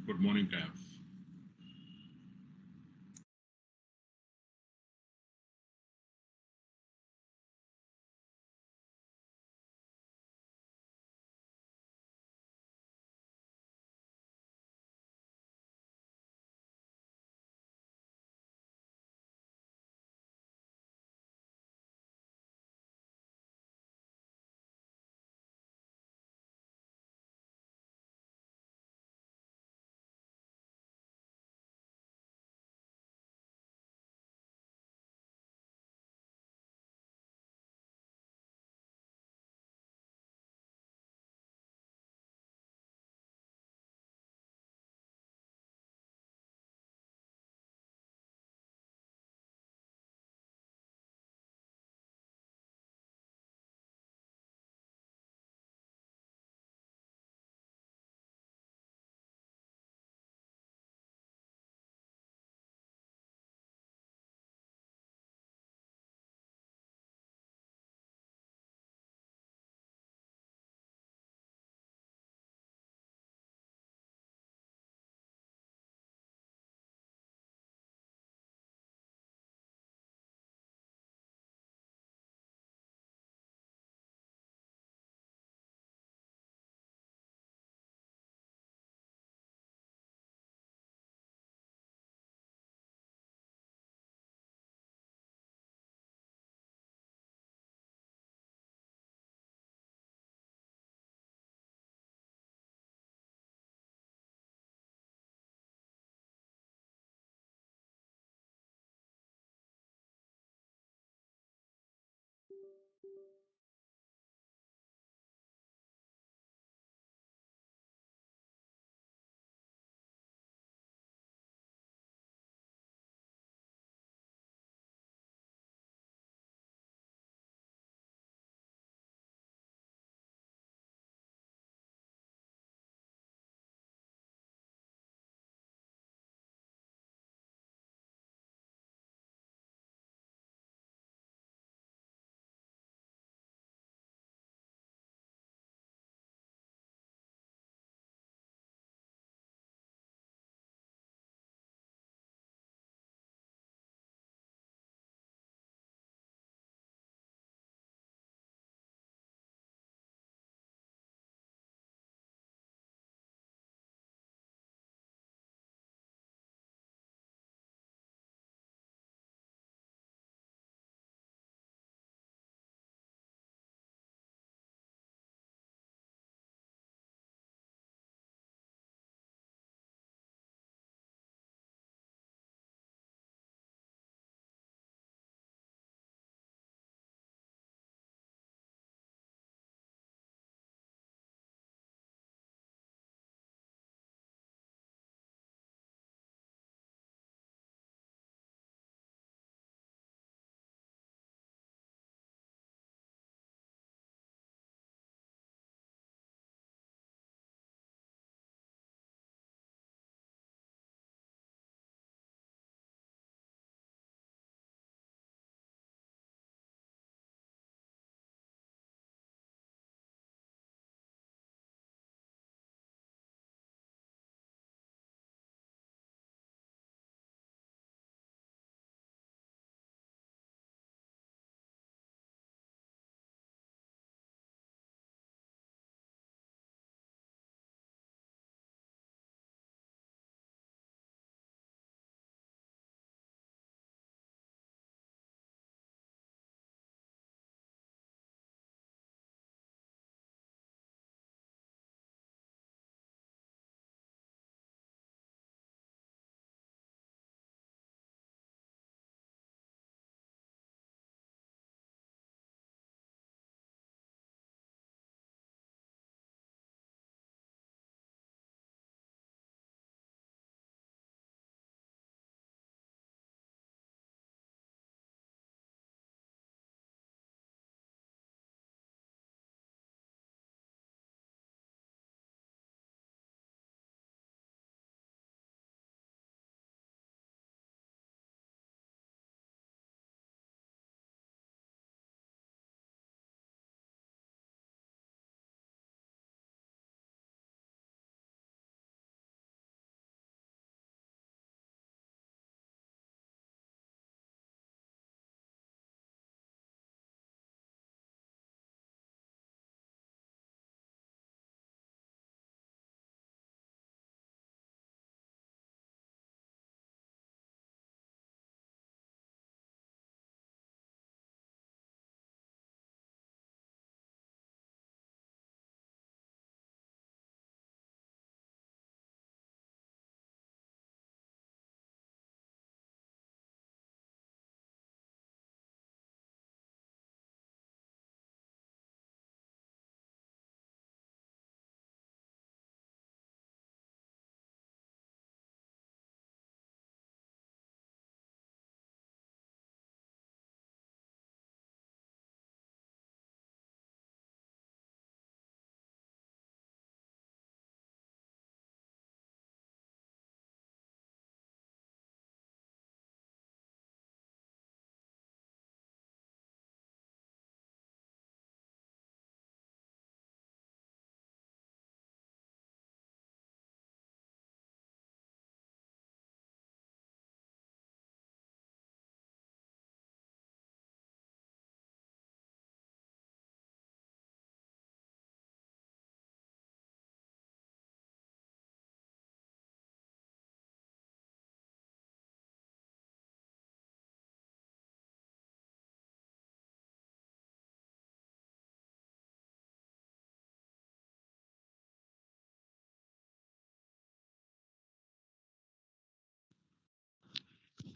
Good morning, Kaif.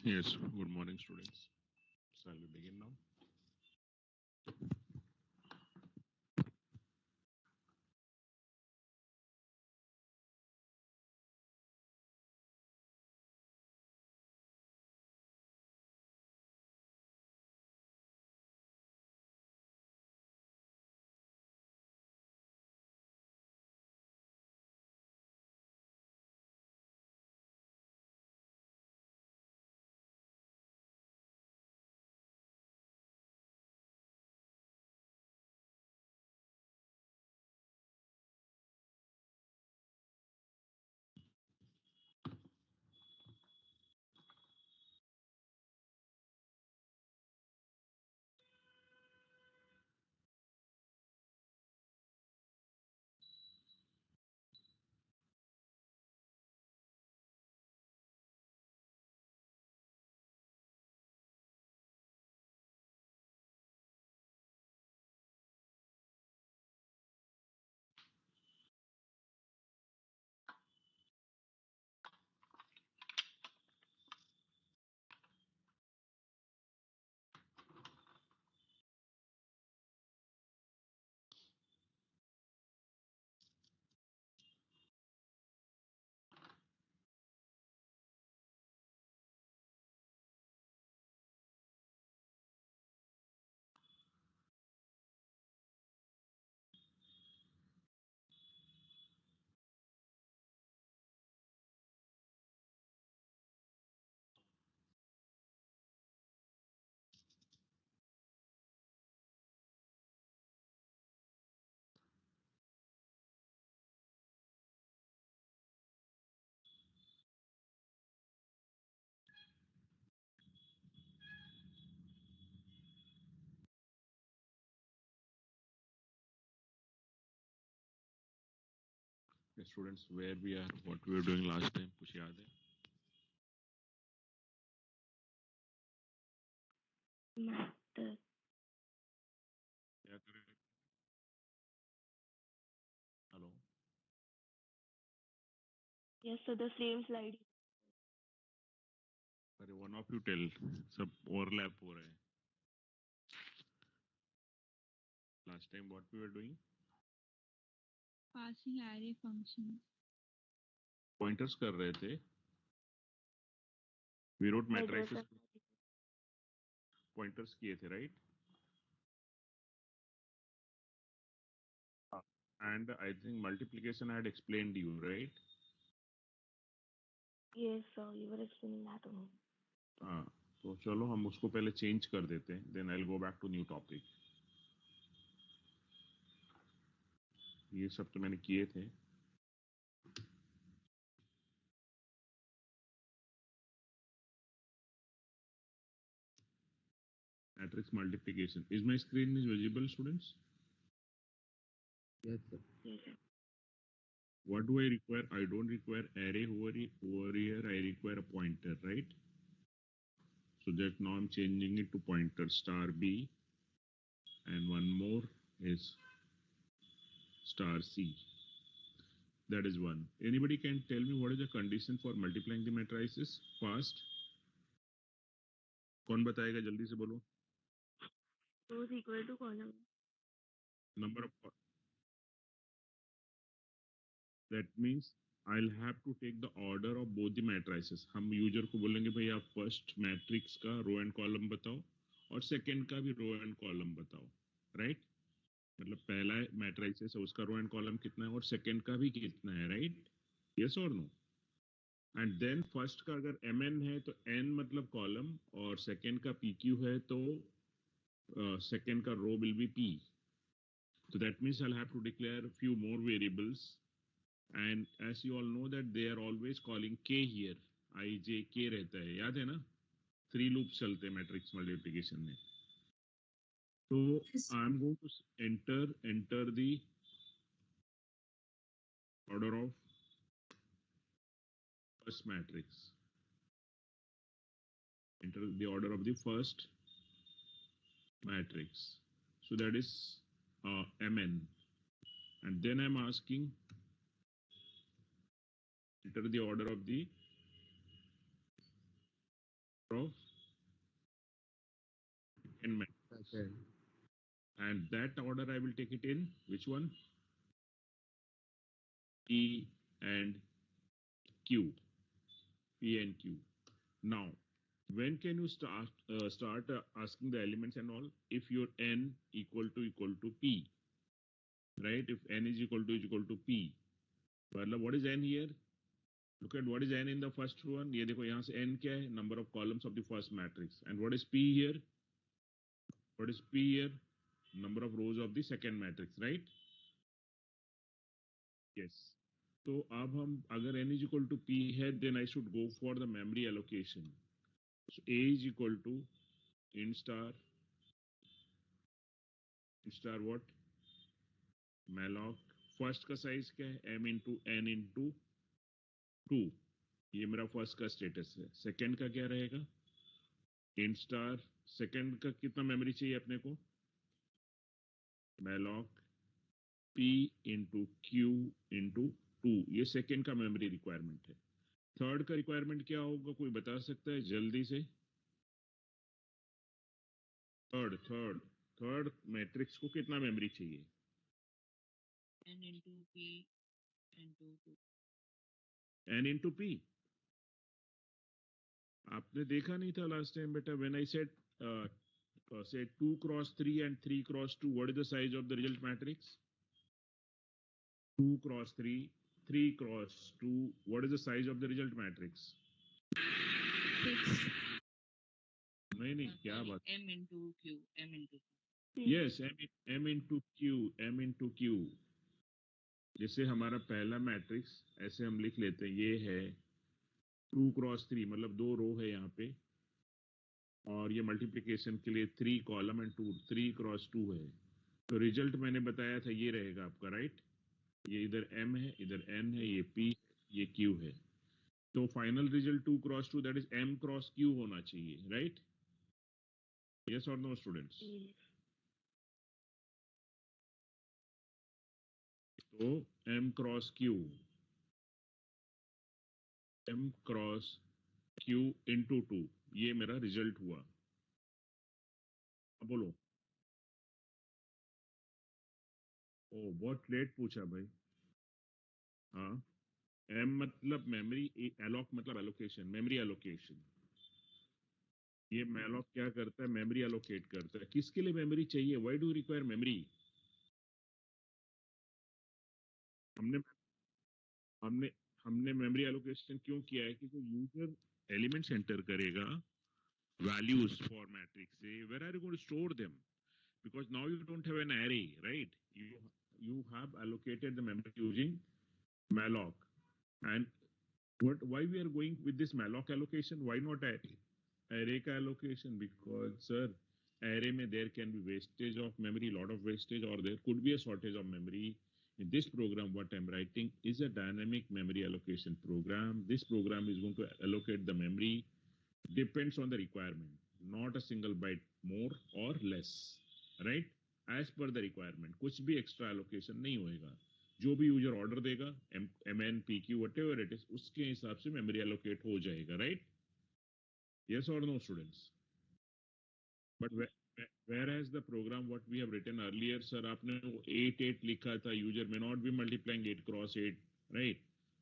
Yes, good morning, students. Shall we begin now? Yes, students, where we are, what we were doing last time, कुछ याद है? Matter. क्या करें? Hello. Yes, so the same slide. अरे one of you tell. सब overlap हो रहा है. Last time what we were doing? Passing array functions. Pointers कर रहे थे. We wrote matrices. Pointers किए थे, right? And I think multiplication I had explained to you, right? Yes, sir, you were explaining that only. हाँ, तो चलो हम उसको पहले चेंज कर देते हैं. Then I'll go back to new topic. ये सब तो मैंने किए थे. Matrix multiplication. Is my screen is visible, students? Yes, sir. Yes, sir. What do I require? I don't require array over here. I require a pointer, right? So that now I'm changing it to pointer star B, and one more is star C. That is one. Anybody can tell me what is the condition for multiplying the matrices fast? कौन बताएगा जल्दी से बोलो. Row is equal to column. Number of. That means I'll have to take the order of both the matrices. हम user को बोलेंगे भाई आप फर्स्ट मैट्रिक्स का रो एंड कॉलम बताओ और सेकंड का भी रो एंड कॉलम बताओ, राइट? मतलब पहला मैट्रिक्स है उसका रो एंड कॉलम कितना है और सेकंड का भी कितना है, राइट? यस और नो? एंड देन फर्स्ट का अगर एम एन है तो एन मतलब कॉलम और सेकंड का पी क्यू है तो सेकंड का row will be P. So that means I'll have to declare a few more variables. And as you all know that they are always calling k here. I j k रहता है, याद है ना? 3 loops चलते हैं matrix multiplication में. So I'm going to enter the order of first matrix. Enter the order of the first matrix. So that is mn. And then I'm asking enter the order of the of second matrix. Okay. And that order I will take it in which one? P and Q. P and Q. Now, when can you start asking the elements and all? If your n equal to P, right? If n is equal to P. मतलब what is n here? Look at what is n in the first one. ये देखो यहाँ से n क्या है? Number of columns of the first matrix. And what is P here? What is P here? Number of rows of the second matrix, right? Yes. तो अब हम अगर n is equal to P है, then I should go for the memory allocation. So A is equal to int star what? Malloc. First का size क्या है? m into n into 2. ये मेरा फर्स्ट का स्टेटस है. सेकंड का क्या रहेगा? int star. सेकंड का कितना मेमोरी चाहिए अपने को? malloc p into q into 2. ये सेकंड का मेमोरी रिक्वायरमेंट है. थर्ड का रिक्वायरमेंट क्या होगा? कोई बता सकता है जल्दी से? थर्ड मैट्रिक्स को कितना मेमोरी चाहिए? n into p into 2. n into p. आपने देखा नहीं था लास्ट टाइम बेटा? When I said say 2 cross 3 and 3 cross 2, what is the size of the result matrix? 2 cross 3, 3 cross 2, what is the size of the result matrix? 6. नहीं क्या Sorry, बात? m into q, m into q. Yes, m into q. जैसे हमारा पहला matrix ऐसे हम लिख लेते हैं, ये है 2 क्रॉस 3, मतलब 2 रो है यहाँ पे, और ये मल्टीप्लिकेशन के लिए 3 कॉलम एंड 3 क्रॉस 2 है. तो रिजल्ट मैंने बताया था ये रहेगा आपका, राइट? ये इधर m है, इधर n है, ये p, ये q है. तो final result 2 cross 2, that is m cross q होना चाहिए, राइट? यस और नो स्टूडेंट्स? तो m क्रॉस q इंटू 2, ये मेरा रिजल्ट हुआ. अब बोलो. ओ बहुत लेट पूछा भाई. हाँ, m मतलब मेमोरी, एलोक मतलब एलोकेशन, मेमोरी एलोकेशन. ये मैलॉक क्या करता है? मेमोरी एलोकेट करता है. किसके लिए मेमोरी चाहिए? Why do require memory? हमने हमने हमने मेमोरी एलोकेशन क्यों किया है? क्योंकि यूजर एलिमेंट्स एंटर करेगा values for matrix. Say where are you going to store them? Because now you don't have an array, right? You have allocated the memory using malloc. And why we are going with this malloc allocation? Why not array ka allocation? Because sir, array mein there can be wastage of memory, lot of wastage, or there could be a shortage of memory. In this program what I'm writing is a dynamic memory allocation program. This program is going to allocate the memory depends on the requirement, not a single byte more or less, right? As per the requirement. कुछ भी extra allocation नहीं होएगा. जो भी user order देगा, mn pq whatever it is, उसके हिसाब से मेमोरी allocate हो जाएगा, right? Yes or no students? But whereas the program what we have written earlier, sir, आपने वो 8 लिखा था, user may not be multiplying 8 cross 8, right?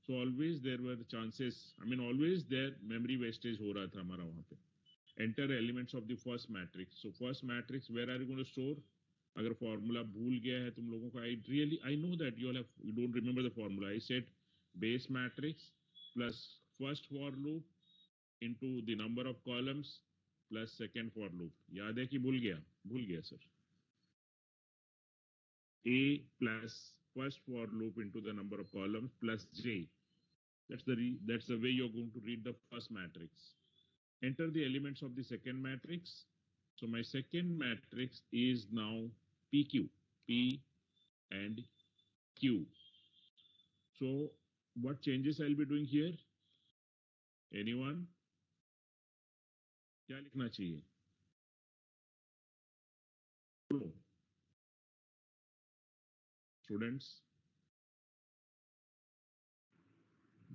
So always there were the chances, I mean always there memory wastage हो रहा था हमारा वहाँ पे. Enter elements of the first matrix. So first matrix, where are you going to store? अगर formula भूल गया है तुम लोगों को, I know that you don't remember the formula. I said base matrix plus first for loop into the number of columns plus second for loop. याद है कि भूल गया? भूल गया sir. A plus first for loop into the number of columns plus J. That's the way you're going to read the first matrix. Enter the elements of the second matrix. So my second matrix is now PQ, P and Q. So what changes I'll be doing here? Anyone? क्या लिखना चाहिए? So, students.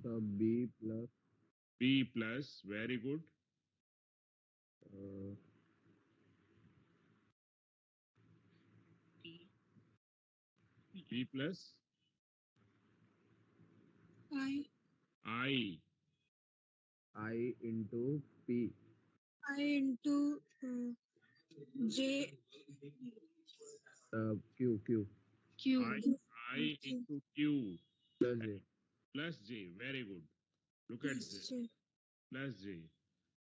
So B plus, P plus, very good. P. P plus I I. I into P. into J Q Q I into Q plus J. plus J. Very good. Look at this. plus J. Plus J.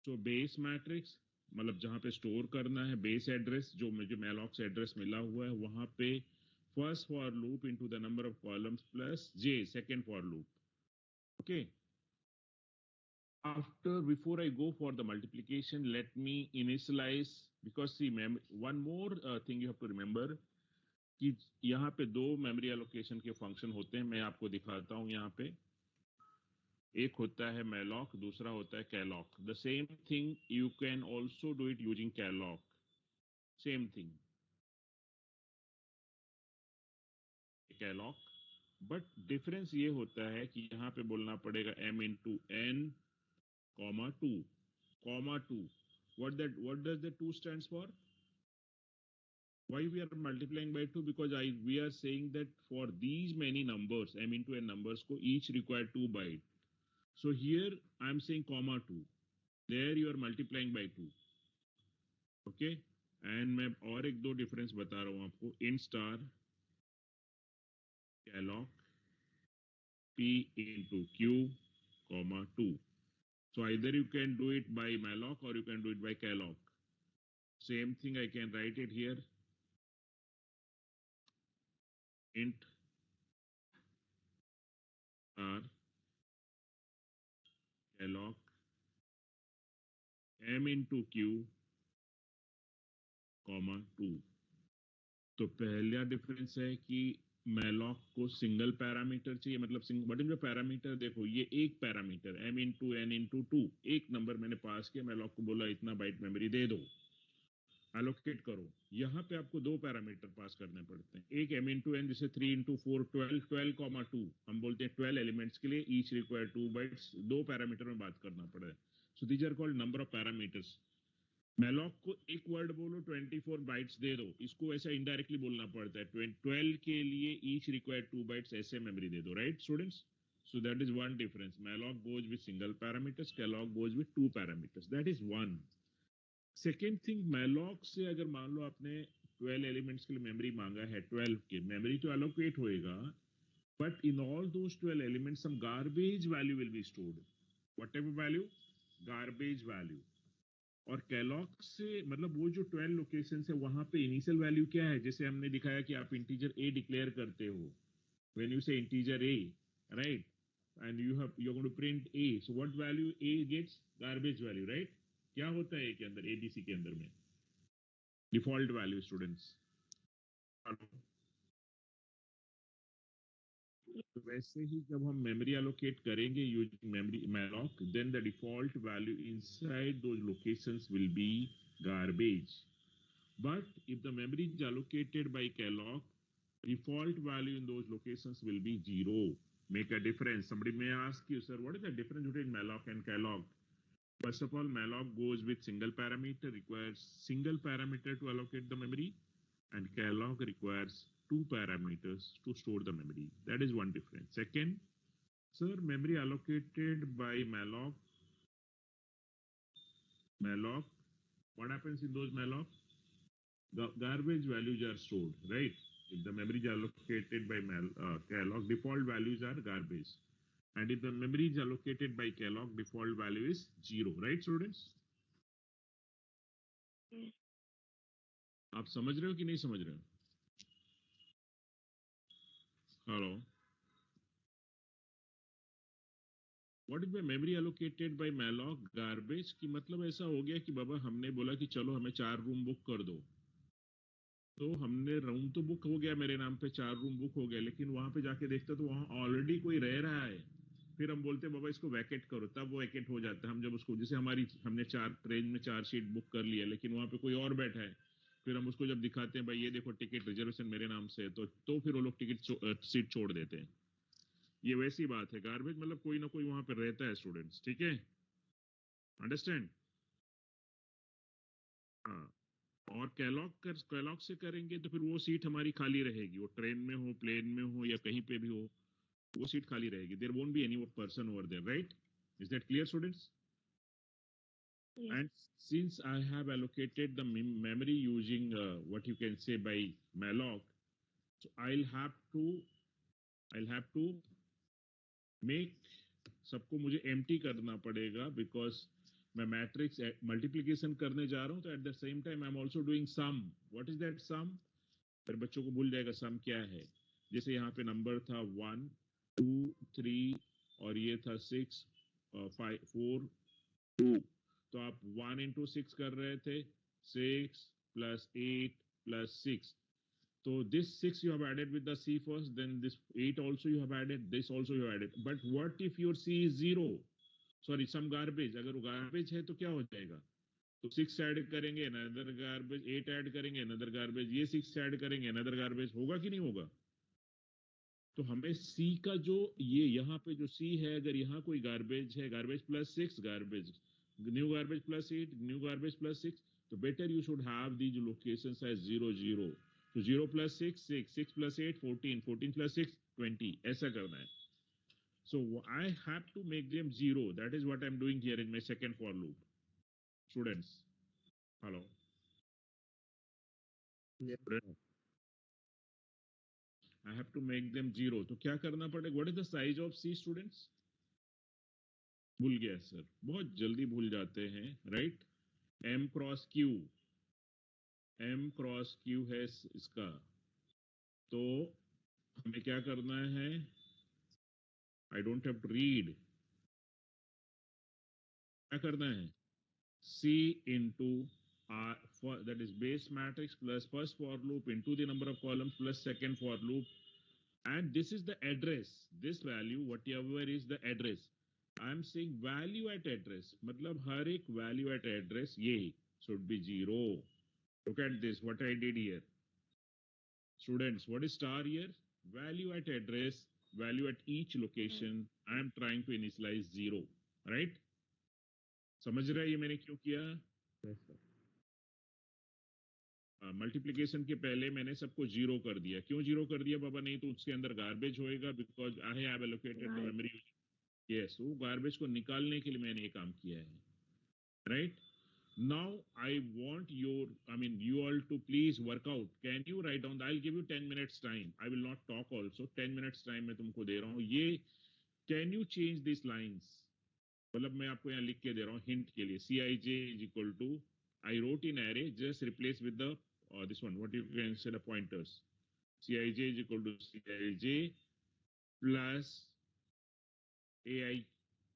So base matrix मतलब जहां पे store करना है base address जो मुझे मैलॉक्स address मिला हुआ है वहां पे first for loop into the number of columns plus J second for loop. Okay. After before I go for the multiplication, let me initialize because see one more thing you have to remember कि यहाँ पे दो memory allocation के function होते हैं. मैं आपको दिखाता हूँ. यहाँ पे एक होता है मैलॉक, दूसरा होता है calloc. The same thing you can also do it using calloc. Same thing calloc. But difference ये होता है कि यहाँ पे बोलना पड़ेगा m into N comma two. what does the 2 stands for? Why we are multiplying by 2? Because we are saying that for these many numbers m into n numbers को each require 2 byte. So here I am saying comma 2. There you are multiplying by 2. Okay. And मैं और एक दो difference बता रहा हूं आपको. Int star calloc p into q comma 2. So either you can do it by malloc or you can do it by calloc. Same thing I can write it here. Int r calloc m into q comma 2. तो पहला difference है कि malloc को single parameter चाहिए. मतलब but जो parameter देखो ये एक parameter m into N into two एक नंबर मैंने पास किया. मैलॉक को बोला इतना बाइट मेमोरी दे दो, एलोकेट करो. यहाँ पे आपको दो पैरामीटर पास करने पड़ते हैं. एक m इंटू एन जिसे 3 इंटू 4 12 कॉमा 2 हम बोलते हैं. 12 एलिमेंट्स के लिए ईच रिक्वायर 2 बाइट्स. दो पैरामीटर में बात करना पड़ा है. So these are called number of parameters. Malloc को एक वर्ड बोलो 24 बाइट्स दे दो, इसको ऐसा इनडायरेक्टली बोलना पड़ता है. 12 के लिए ईच रिक्वायर 2 बाइट्स ऐसे मेमोरी दे दो. Right students? So that is one difference. Malloc goes with single parameters, calloc goes with two parameters. That is one. Second thing malloc से अगर मान लो आपने 12 एलिमेंट्स के लिए मेमोरी मांगा है, 12 के मेमोरी तो एलोकेट होएगा, but in all those 12 elements some garbage value will be stored. Whatever value, garbage value. और कैलॉक से मतलब वो जो 12 लोकेशन है वहां पे इनिशियल वैल्यू क्या है, जैसे हमने दिखाया कि आप इंटीजर a डिक्लेयर करते हो. व्हेन यू से integer a, right, and you are going to print a, so what value a gets? Garbage value, right? क्या होता है a के अंदर, abc के अंदर में डिफॉल्ट वैल्यू. स्टूडेंट्स तो वैसे ही जब हम मेमोरी एलोकेट करेंगे using memory malloc, then the default value inside those locations will be garbage. But if the memory is allocated by calloc, default value in those locations will be 0. Make a difference. Somebody may ask you, sir, what is the difference between malloc and calloc? First of all, malloc goes with single parameter, requires single parameter to allocate the memory, and calloc requires two parameters to store the memory. That is one difference. Second, sir, memory allocated by malloc, what happens in those malloc? Garbage values are stored, right? If the memory is allocated by calloc, default values are garbage. And if the memory is allocated by calloc, default value is 0, right students? आप समझ रहे हो कि नहीं समझ रहे हो? Hello. What is the memory allocated by malloc? Garbage. कि मतलब ऐसा हो गया कि बाबा हमने बोला कि चलो हमें 4 रूम बुक कर दो, तो हमने रूम तो बुक हो गया, मेरे नाम पे 4 रूम बुक हो गया, लेकिन वहां पे जाके देखते तो वहां ऑलरेडी कोई रह रहा है. फिर हम बोलते बाबा इसको वैकेट करो, तब वो वैकेट हो जाता है. हम जब उसको जैसे हमने 4 ट्रेन में 4 सीट बुक कर लिया, लेकिन वहां पे कोई और बैठा है, फिर हम उसको जब दिखाते हैं भाई ये देखो टिकट रिजर्वेशन मेरे नाम से है, तो फिर वो लोग टिकट सीट छोड़ देते हैं. ये वैसी बात है. गार्बेज मतलब कोई ना कोई वहां पे रहता है. स्टूडेंट्स ठीक है? अंडरस्टैंड? हाँ, और कैलॉग से करेंगे तो फिर वो सीट हमारी खाली रहेगी, वो ट्रेन में हो, प्लेन में हो, या कहीं पे भी हो, वो सीट खाली रहेगी. There won't be any person over there, right? Is that clear, students? Yes. And since I have allocated the memory using what you can say by malloc, so I'll have to make सबको मुझे empty करना पड़ेगा, because मैं matrix multiplication करने जा रहा हूं, तो at the same time I am also doing sum. What is that sum? फिर बच्चों को भूल जाएगा सम क्या है. जैसे यहाँ पे नंबर था 1 2 3 और ये था 6 5 4 2, तो आप 1 into 6 कर रहे थे, 6 plus 8 plus 6. So this 6 you have added with the C first, then this 8 also you have added, this also you have added. But what if your C is 0? Sorry, some garbage. अगर वो garbage है तो क्या हो जाएगा? तो 6 add करेंगे, another garbage, 8 add करेंगे, another garbage, ये 6 ऐड करेंगे, another garbage. होगा कि नहीं होगा? तो हमें C का जो ये यहाँ पे जो C है, अगर यहाँ कोई गार्बेज है, garbage plus 6, garbage new garbage plus 8, new garbage plus 6, तो better you should have these locations as 0 0. तो 0 प्लस 6 6, 6 प्लस 8 14, 14 प्लस 6 20, ऐसा करना है. So I have to make them 0. That is what I'm doing here in my second for loop. Students, hello. Yes, Students, sir. I have to make them 0. तो क्या करना पड़ेगा? What is the size of C, students? भूल गया sir, बहुत जल्दी भूल जाते हैं, right? M cross Q, M cross Q है इसका. तो हमें क्या करना है? I don't have to read. क्या करना है? C into R, that is base matrix plus first for loop into the number of columns plus second for loop, and this is the address. This value, whatever is the address, I am saying value at address, मतलब हर एक value at address ये should be 0. Look at this, what I did here. Students, what is star here? Value at address, value at each location. I am trying to initialize 0, right? समझ रहे हैं ये मैंने क्यों किया? Yes, sir. मल्टीप्लीकेशन के पहले मैंने सबको 0 कर दिया. क्यों 0 कर दिया बाबा? नहीं तो उसके अंदर गार्बेज होएगा, because I have allocated the memory. Yes, वो गार्बेज को निकालने के लिए मैंने ये काम किया है, right? Now I want you all to please work out. Can you write down? I'll give you 10 minutes time. I will not talk also. 10 minutes time मैं तुमको दे रहा हूँ. ये can you change these lines? मतलब मैं आपको यहाँ लिख के दे रहा हूँ हिंट के लिए. Cij is equal to, I wrote in array, just replace with the this one. What you can say the pointers. Cij is equal to Cij plus ai.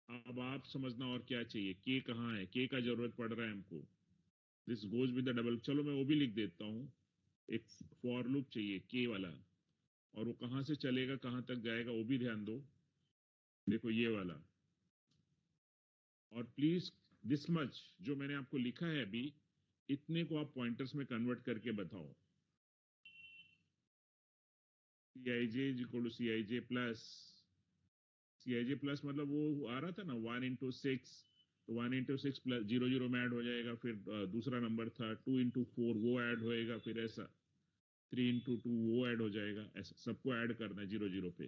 अब आप समझना और क्या चाहिए. k कहाँ है? k का जरूरत पड़ रहा है हमको. This goes with the double. चलो मैं वो भी लिख देता हूँ. एक फॉर लूप चाहिए k वाला, और वो कहाँ से चलेगा, कहाँ तक जाएगा, वो भी ध्यान दो. देखो ये वाला. और प्लीज दिस मच जो मैंने आपको लिखा है अभी, इतने को आप पॉइंटर्स में कन्वर्ट करके बताओ. Cij is equal to Cij plus. Cij plus मतलब वो आ रहा था ना 1 into 6, तो 1 into 6 प्लस 0 0 में ऐड हो जाएगा. फिर दूसरा नंबर था 2 into 4, वो ऐड होएगा. फिर ऐसा 3 into 2 वो ऐड हो जाएगा. ऐसा सबको ऐड करना है 0 0 पे.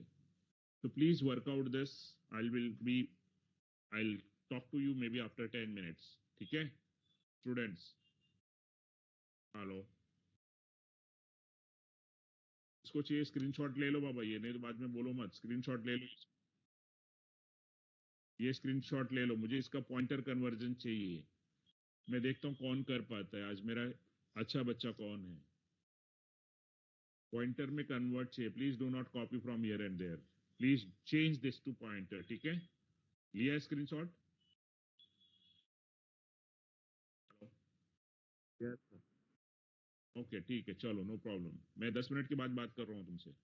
तो please work out this. I'll talk to you maybe after 10 minutes. ठीक है स्टूडेंट्स? हेलो. इसको चाहिए स्क्रीनशॉट ले लो बाबा, ये नहीं तो बाद में बोलो मत. स्क्रीनशॉट ले लो, ये स्क्रीनशॉट ले लो. मुझे इसका पॉइंटर कन्वर्जन चाहिए. मैं देखता हूँ कौन कर पाता है आज. मेरा अच्छा बच्चा कौन है? पॉइंटर में कन्वर्ट चाहिए. Please do not copy from here and there. Please change this to pointer. ठीक है, लिया स्क्रीनशॉट? Yes, sir. ओके ठीक है, चलो नो प्रॉब्लम. मैं 10 मिनट के बाद बात कर रहा हूँ तुमसे.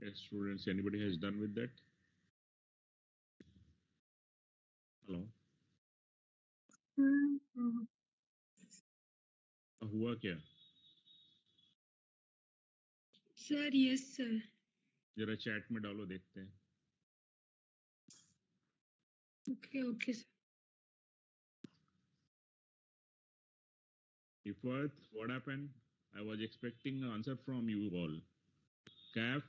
Yes, students, anybody has done with that? Hello. हुआ क्या? Sir yes sir. जरा चैट में डालो, देखते हैं. Okay sir. Ifworth, what happened? I was expecting an answer from you all. Kaf,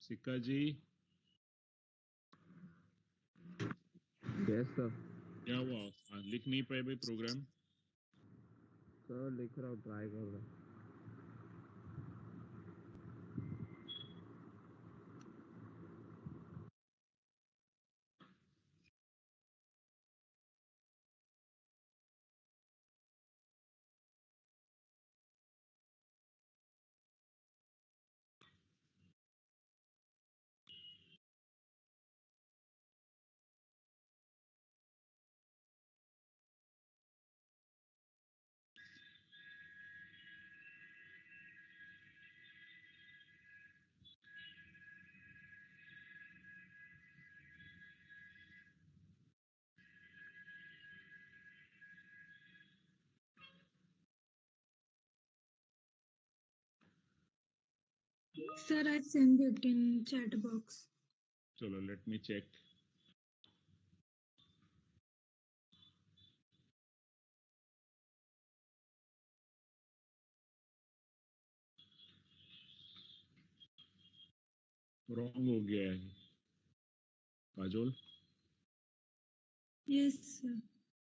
Sikka ji, yes sir. क्या हुआ? लिख नहीं पाए भाई प्रोग्राम? सर लिख रहा हूँ, ट्राई कर रहा हूँ. Sir, I send it in chat box. चलो, let me check. Wrong हो गया है. Kajol, Yes sir.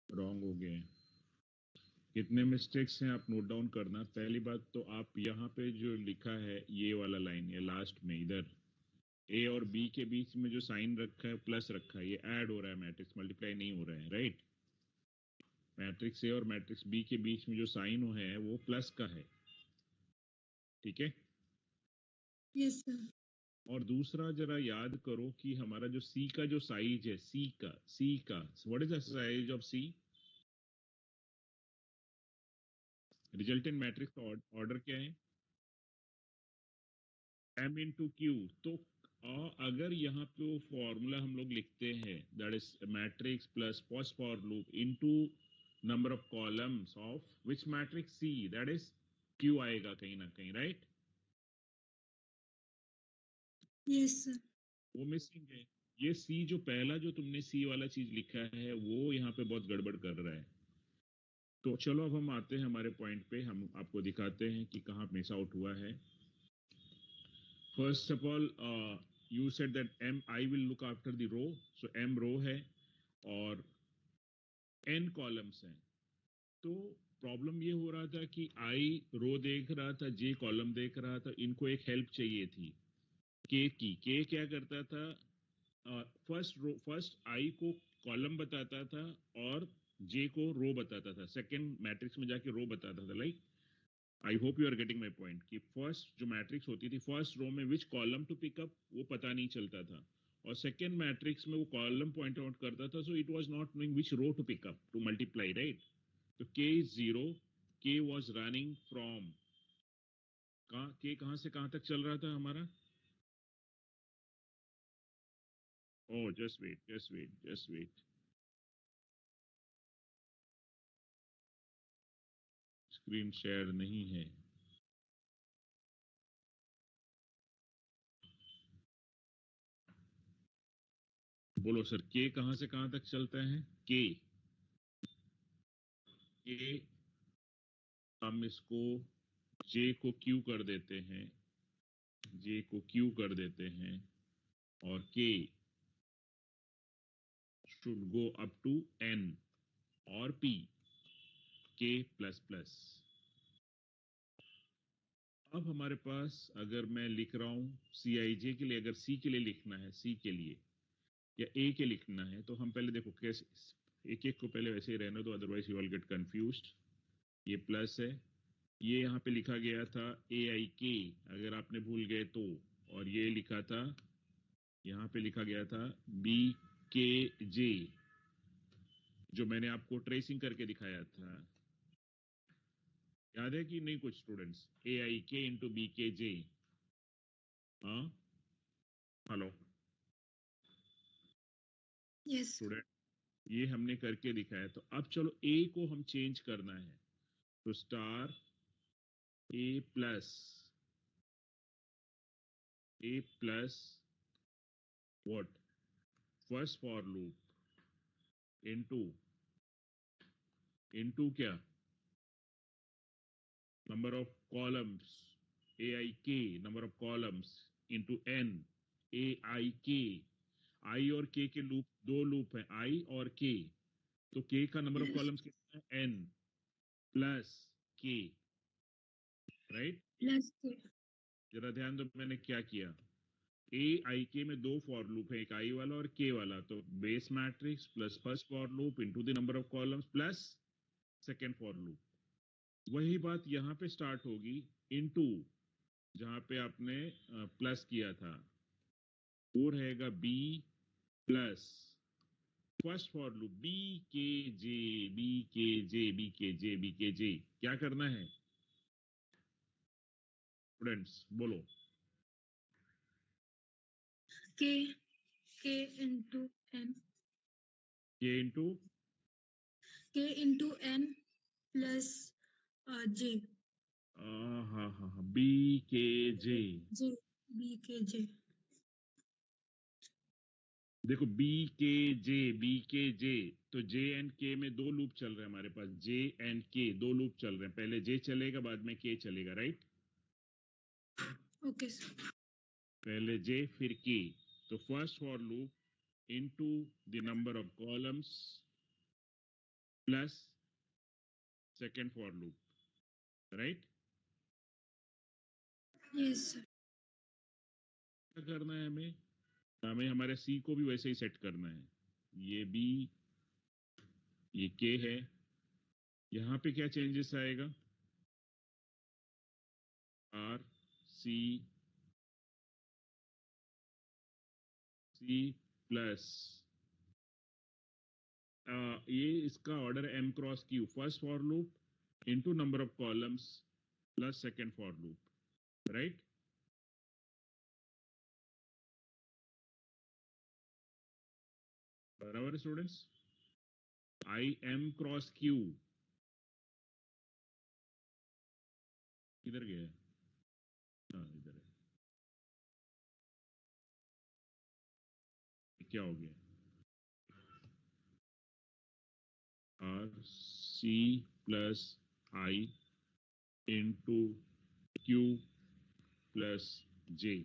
wrong हो गया है. कितने मिस्टेक्स हैं आप नोट डाउन करना. पहली बात तो आप यहाँ पे जो लिखा है ये वाला लाइन, ये लास्ट में इधर ए और बी के बीच में जो साइन रखा है, प्लस रखा है, ये ऐड हो रहा है, मैट्रिक्स मल्टीप्लाई नहीं हो रहा है, राइट? मैट्रिक्स ए और मैट्रिक्स बी के बीच में जो साइन है वो प्लस का है, ठीक है? Yes sir. और दूसरा जरा याद करो कि हमारा जो सी का जो साइज है, सी का what is the size of C? Resultant matrix order क्या है? m into Q. तो अगर यहाँ पे वो फॉर्मूला हम लोग लिखते हैं, that is matrix plus first for loop into number of columns of which matrix C, that is Q आएगा कहीं ना कहीं, राइट? Yes sir. वो मिसिंग है. ये सी जो पहला जो तुमने सी वाला चीज लिखा है वो यहाँ पे बहुत गड़बड़ कर रहा है. तो चलो अब हम आते हैं हमारे पॉइंट पे, हम आपको दिखाते हैं कि कहाँ मिस आउट हुआ है. First of all, you said that I will look after the row, so m रो है और n कॉलम्स हैं. तो प्रॉब्लम ये हो रहा था कि I रो देख रहा था, j कॉलम देख रहा था, इनको एक हेल्प चाहिए थी k की. k क्या करता था? फर्स्ट I को कॉलम बताता था और j को रो बताता था, सेकंड मैट्रिक्स में जाके रो बताता था. Like I hope you are getting my point कि फर्स्ट जो मैट्रिक्स होती थी, फर्स्ट रो में विच कॉलम टू पिकअप वो पता नहीं चलता था, और सेकेंड मैट्रिक्स में वो कॉलम पॉइंट आउट करता था, so it was not knowing which row to pick up to multiply, right? तो k is 0, k was running from k कहां से कहां तक चल रहा था हमारा? Oh, just wait. Screen share नहीं है. बोलो सर, के कहां से कहां तक चलता है? के हम इसको जे को क्यू कर देते हैं, जे को क्यू कर देते हैं, और K should go up to N और पी, के प्लस प्लस. अब हमारे पास अगर मैं लिख रहा हूं सी आई जे के लिए, अगर सी के लिए लिखना है, सी के लिए या ए के लिखना है, तो हम पहले देखो कैसे, एक एक को पहले वैसे ही रहने दो, otherwise you all get confused. ये प्लस है, ये यहाँ पे लिखा गया था ए आई के, अगर आपने भूल गए तो, और ये लिखा था यहाँ पे लिखा गया था बी के जे, जो मैंने आपको ट्रेसिंग करके दिखाया था। याद है कि नहीं कुछ स्टूडेंट्स? ए आई के इंटू बी के जे। हाँ, हेलो Yes. स्टूडेंट, ये हमने करके दिखाया। तो अब चलो ए को हम चेंज करना है, तो star A plus what, first for loop into into क्या, number of columns A I K, number of columns into N, A I K. I और के लूप, दो लूप है आई और के, तो के का नंबर ऑफ Yes. कॉलम्स कितना है? एन प्लस के, राइट। Plus K. जरा ध्यान दो मैंने क्या किया। ए आई के में दो फॉर लूप है, एक आई वाला और के वाला, तो base matrix plus first for loop into the number of columns plus second for loop. वही बात यहाँ पे स्टार्ट होगी, इनटू जहाँ पे आपने प्लस किया था, वो रहेगा B plus first for loop B K J, B K J, B K J, B K जे। क्या करना है स्टूडेंट्स, बोलो? K. K into N. के into K into N plus J. हाँ हाँ हाँ, बी के जे। J. B K J. देखो B K जे, तो जे एंड के में दो लूप चल रहे हैं हमारे पास, जे एंड के दो लूप चल रहे हैं, पहले जे चलेगा बाद में के चलेगा, राइट। Okay, sir. पहले जे फिर के, तो first for loop into the number of columns plus second for loop, right. Yes, sir. क्या करना है हमें? हमें हमारे सी को भी वैसे ही सेट करना है। ये बी, ये के है। यहाँ पे क्या चेंजेस आएगा? आर सी सी प्लस ये इसका order M cross Q, first for loop into number of columns plus second for loop, right. बराबर students? I M cross Q किधर गया? हाँ इधर है। क्या हो गया? R C plus I into Q plus J.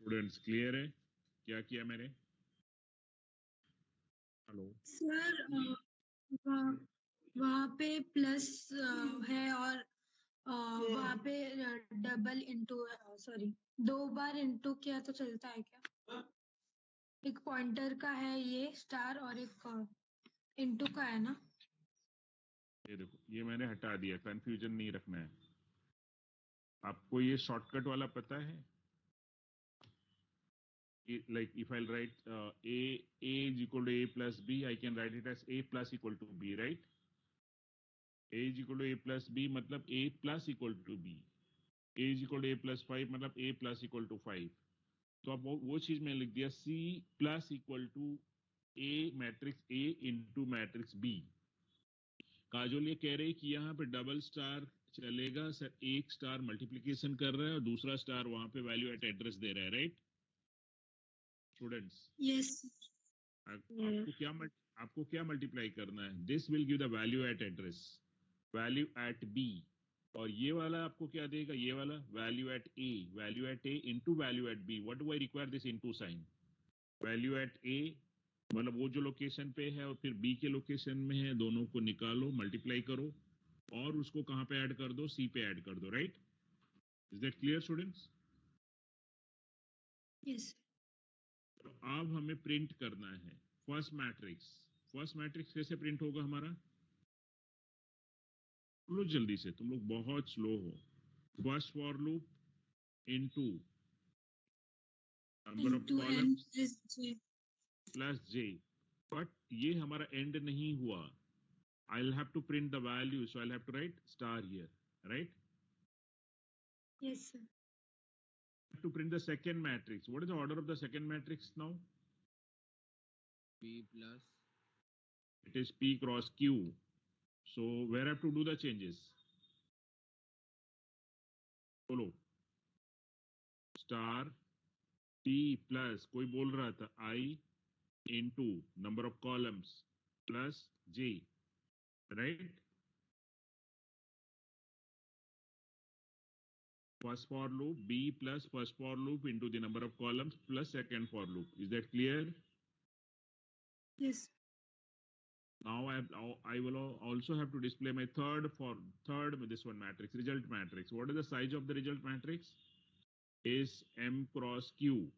Students clear है क्या किया मैंने? हेलो सर वहाँ वहाँ पे प्लस है और वहाँ पे डबल इंटू, सॉरी, दो बार इंटू किया तो चलता है क्या? एक पॉइंटर का है ये स्टार और एक इंटू का है ना? ये देखो, ये मैंने हटा दिया, कंफ्यूजन नहीं रखना है। आपको ये शॉर्टकट वाला पता है? Like if I'll write a is equal to a plus b, I can write it as a plus equal to b, right? A is equal to a plus b मतलब a plus equal to b, a is equal to a plus 5 मतलब a plus equal to 5। तो अब वो चीज मैंने लिख दिया, c plus equal to a matrix a into matrix b। Kajol ये कह रहे कि यहाँ पे डबल स्टार चलेगा सर, एक स्टार मल्टीप्लीकेशन कर रहा है और दूसरा स्टार वहां पे वैल्यू एट एड्रेस दे रहा है, राइट स्टूडेंट्स? यस। आपको क्या मल्टीप्लाई करना है? This will give the value at address, value at B, और ये वाला आपको क्या देगा? ये वाला value at A into value at B. What do I require this into sign? Value at A मतलब वो जो लोकेशन पे है और फिर बी के लोकेशन में है, दोनों को निकालो, मल्टीप्लाई करो और उसको कहाँ पे ऐड कर दो? सी पे ऐड कर दो, right. Is that clear students? Yes. अब हमें प्रिंट करना है फर्स्ट मैट्रिक्स। फर्स्ट मैट्रिक्स कैसे प्रिंट होगा हमारा? तुम लोग जल्दी से, तुम लोग बहुत स्लो हो। First for loop into number of into n columns plus j. Plus J, but ये हमारा एंड नहीं हुआ। I'll have to print the value, so I'll have to write star here, right? Yes, sir. To print the second matrix, what is the order of the second matrix now? P plus It is P cross Q. So where I have to do the changes? बोलो। Star P plus कोई बोल रहा था I into number of columns plus J, right? First for loop B plus first for loop into the number of columns plus second for loop. Is that clear? Yes. Now I will also have to display my third this one matrix, result matrix. What is the size of the result matrix? Is M cross Q.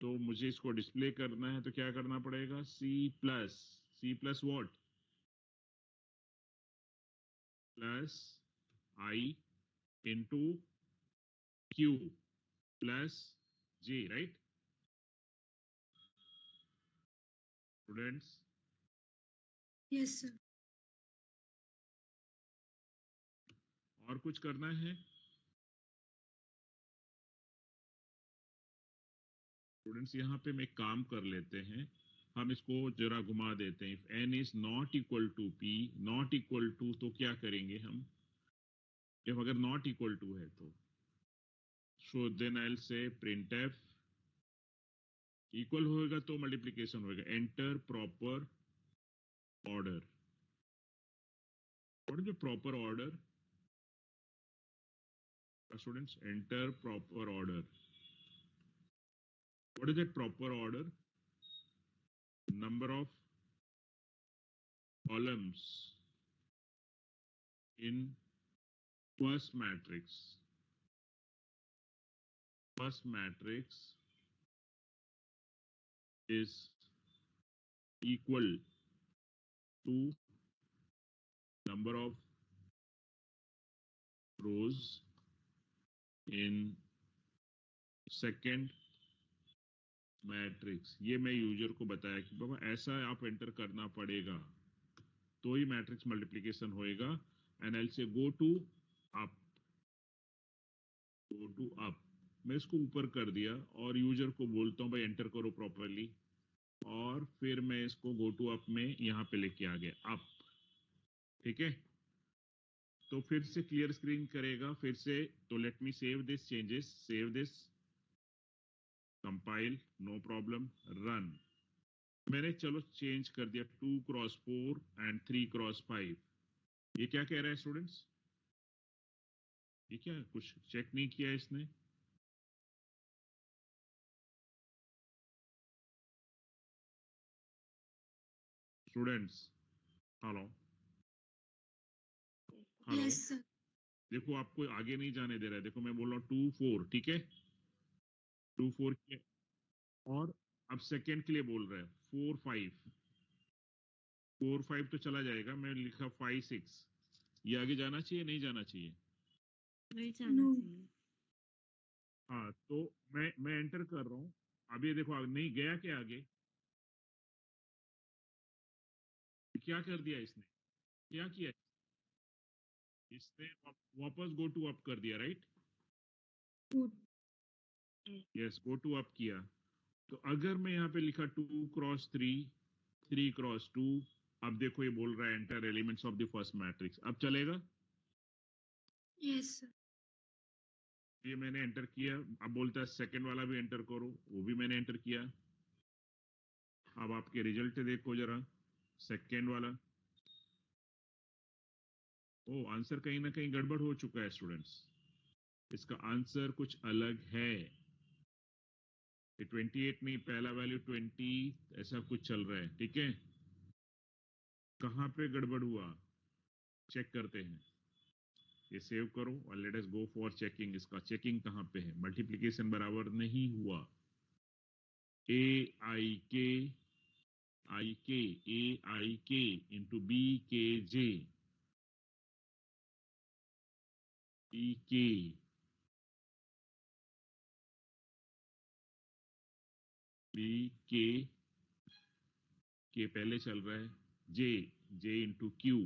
तो मुझे इसको display करना है तो क्या करना पड़ेगा? C plus what? Plus I into Q plus J, right? Students, Yes, sir. और कुछ करना है? स्टूडेंट्स यहाँ पे मैं काम कर लेते हैं, हम इसको जरा घुमा देते हैं। If n is not equal to p, not equal to, तो क्या करेंगे हम? जब अगर नॉट इक्वल टू है तो so then I will say printf, equal होएगा तो मल्टीप्लिकेशन होएगा, enter proper order. What is the proper order students? Enter proper order. What is that proper order? Number of columns in first matrix, first matrix is equal to number of rows in second matrix। ये मैं user को बताया कि बाबा ऐसा आप enter करना पड़ेगा तो ही मैट्रिक्स मल्टीप्लिकेशन होएगा। And I say go to up, go to up. मैं इसको ऊपर कर दिया और यूजर को बोलता हूँ भाई एंटर करो प्रॉपरली, और फिर मैं इसको गो टू अप में यहाँ पे लेके आ गया अप। ठीक है, तो फिर से क्लियर स्क्रीन करेगा फिर से। तो let me save this changes, save this, compile, no problem, run. मैंने चलो चेंज कर दिया 2 क्रॉस 4 एंड 3 क्रॉस 5। ये क्या कह रहा है स्टूडेंट्स? ये क्या कुछ चेक नहीं किया इसने? Students, hello hello, Yes, sir. देखो आपको आगे नहीं जाने दे रहा है। देखो मैं बोल रहा हूँ 2 4, ठीक है, 2 4 किया, और अब सेकेंड के लिए बोल रहा है 4 5, 4 5 तो चला जाएगा, मैं लिखा 5 6। ये आगे जाना चाहिए नहीं जाना चाहिए? नहीं जाना No. चाहिए। हाँ, तो मैं एंटर कर रहा हूँ। अब ये देखो नहीं गया क्या आगे? क्या कर दिया इसने? क्या किया इसने? वापस गो टू अप कर दिया, right? Good. Yes, go to up किया। तो अगर मैं यहाँ पे लिखा 2 क्रॉस 3, 3 क्रॉस 2, अब देखो ये बोल रहा है enter elements of the first matrix. अब चलेगा? Yes, sir. ये मैंने एंटर किया, अब बोलता है सेकंड वाला भी एंटर करो, वो भी मैंने एंटर किया। अब आपके रिजल्ट देखो जरा, सेकंड वाला। ओ, आंसर कहीं ना कहीं गड़बड़ हो चुका है स्टूडेंट्स। इसका आंसर कुछ अलग है। 28 नहीं, पहला वैल्यू 20 ऐसा कुछ चल रहा है, ठीक है। कहाँ पे गड़बड़ हुआ चेक करते हैं। ये सेव करो और let us go for checking. इसका चेकिंग कहाँ पे है? मल्टीप्लिकेशन बराबर नहीं हुआ। आई के into B K J, B के के पहले चल रहा है J into Q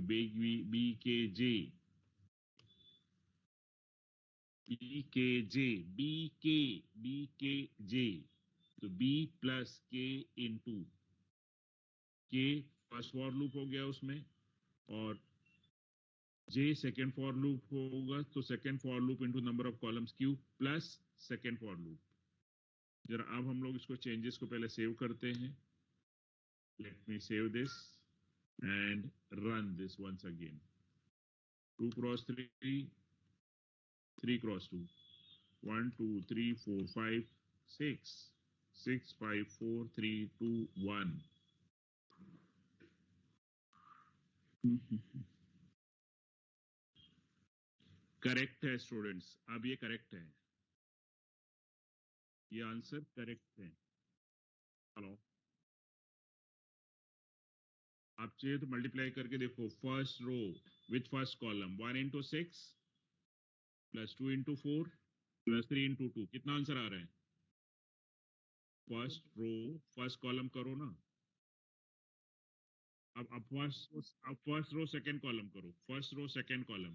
B K J B K जे तो बी प्लस के इंटू के फर्स्ट फॉर लूप हो गया उसमें, और जे सेकेंड फॉर लूप होगा तो second for loop into number of columns Q plus second for loop. जरा अब हम लोग इसको चेंजेस को पहले सेव करते हैं। Let me save this and run this once again. 2 cross 3, 3 cross 2, 1 2 3 4 5 6 6 5 4 3 2 1। Correct है स्टूडेंट्स, अब ये करेक्ट है, ये आंसर करेक्ट है। हेलो, आप चाहिए तो मल्टीप्लाई करके देखो। First row with first column 1 into 6 plus 2 into 4 plus 3 into 2, कितना आंसर आ रहा है? फर्स्ट रो फर्स्ट कॉलम करो ना। अब फर्स्ट रो सेकेंड कॉलम करो। First row second column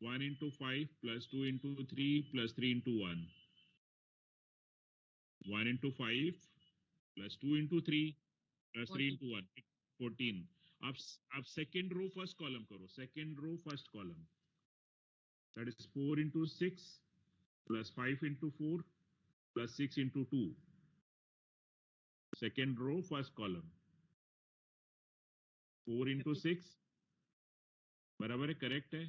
1 into 5 plus 2 into 3 plus 3 into 1, 1 into 5 plus 2 into 3 plus 3 into 1, 14। अब second row first column करो। Second row first column, that is 4 into 6 plus 5 into 4 plus 6 into 2। Second row first column 4 into 6 बराबर है, correct है।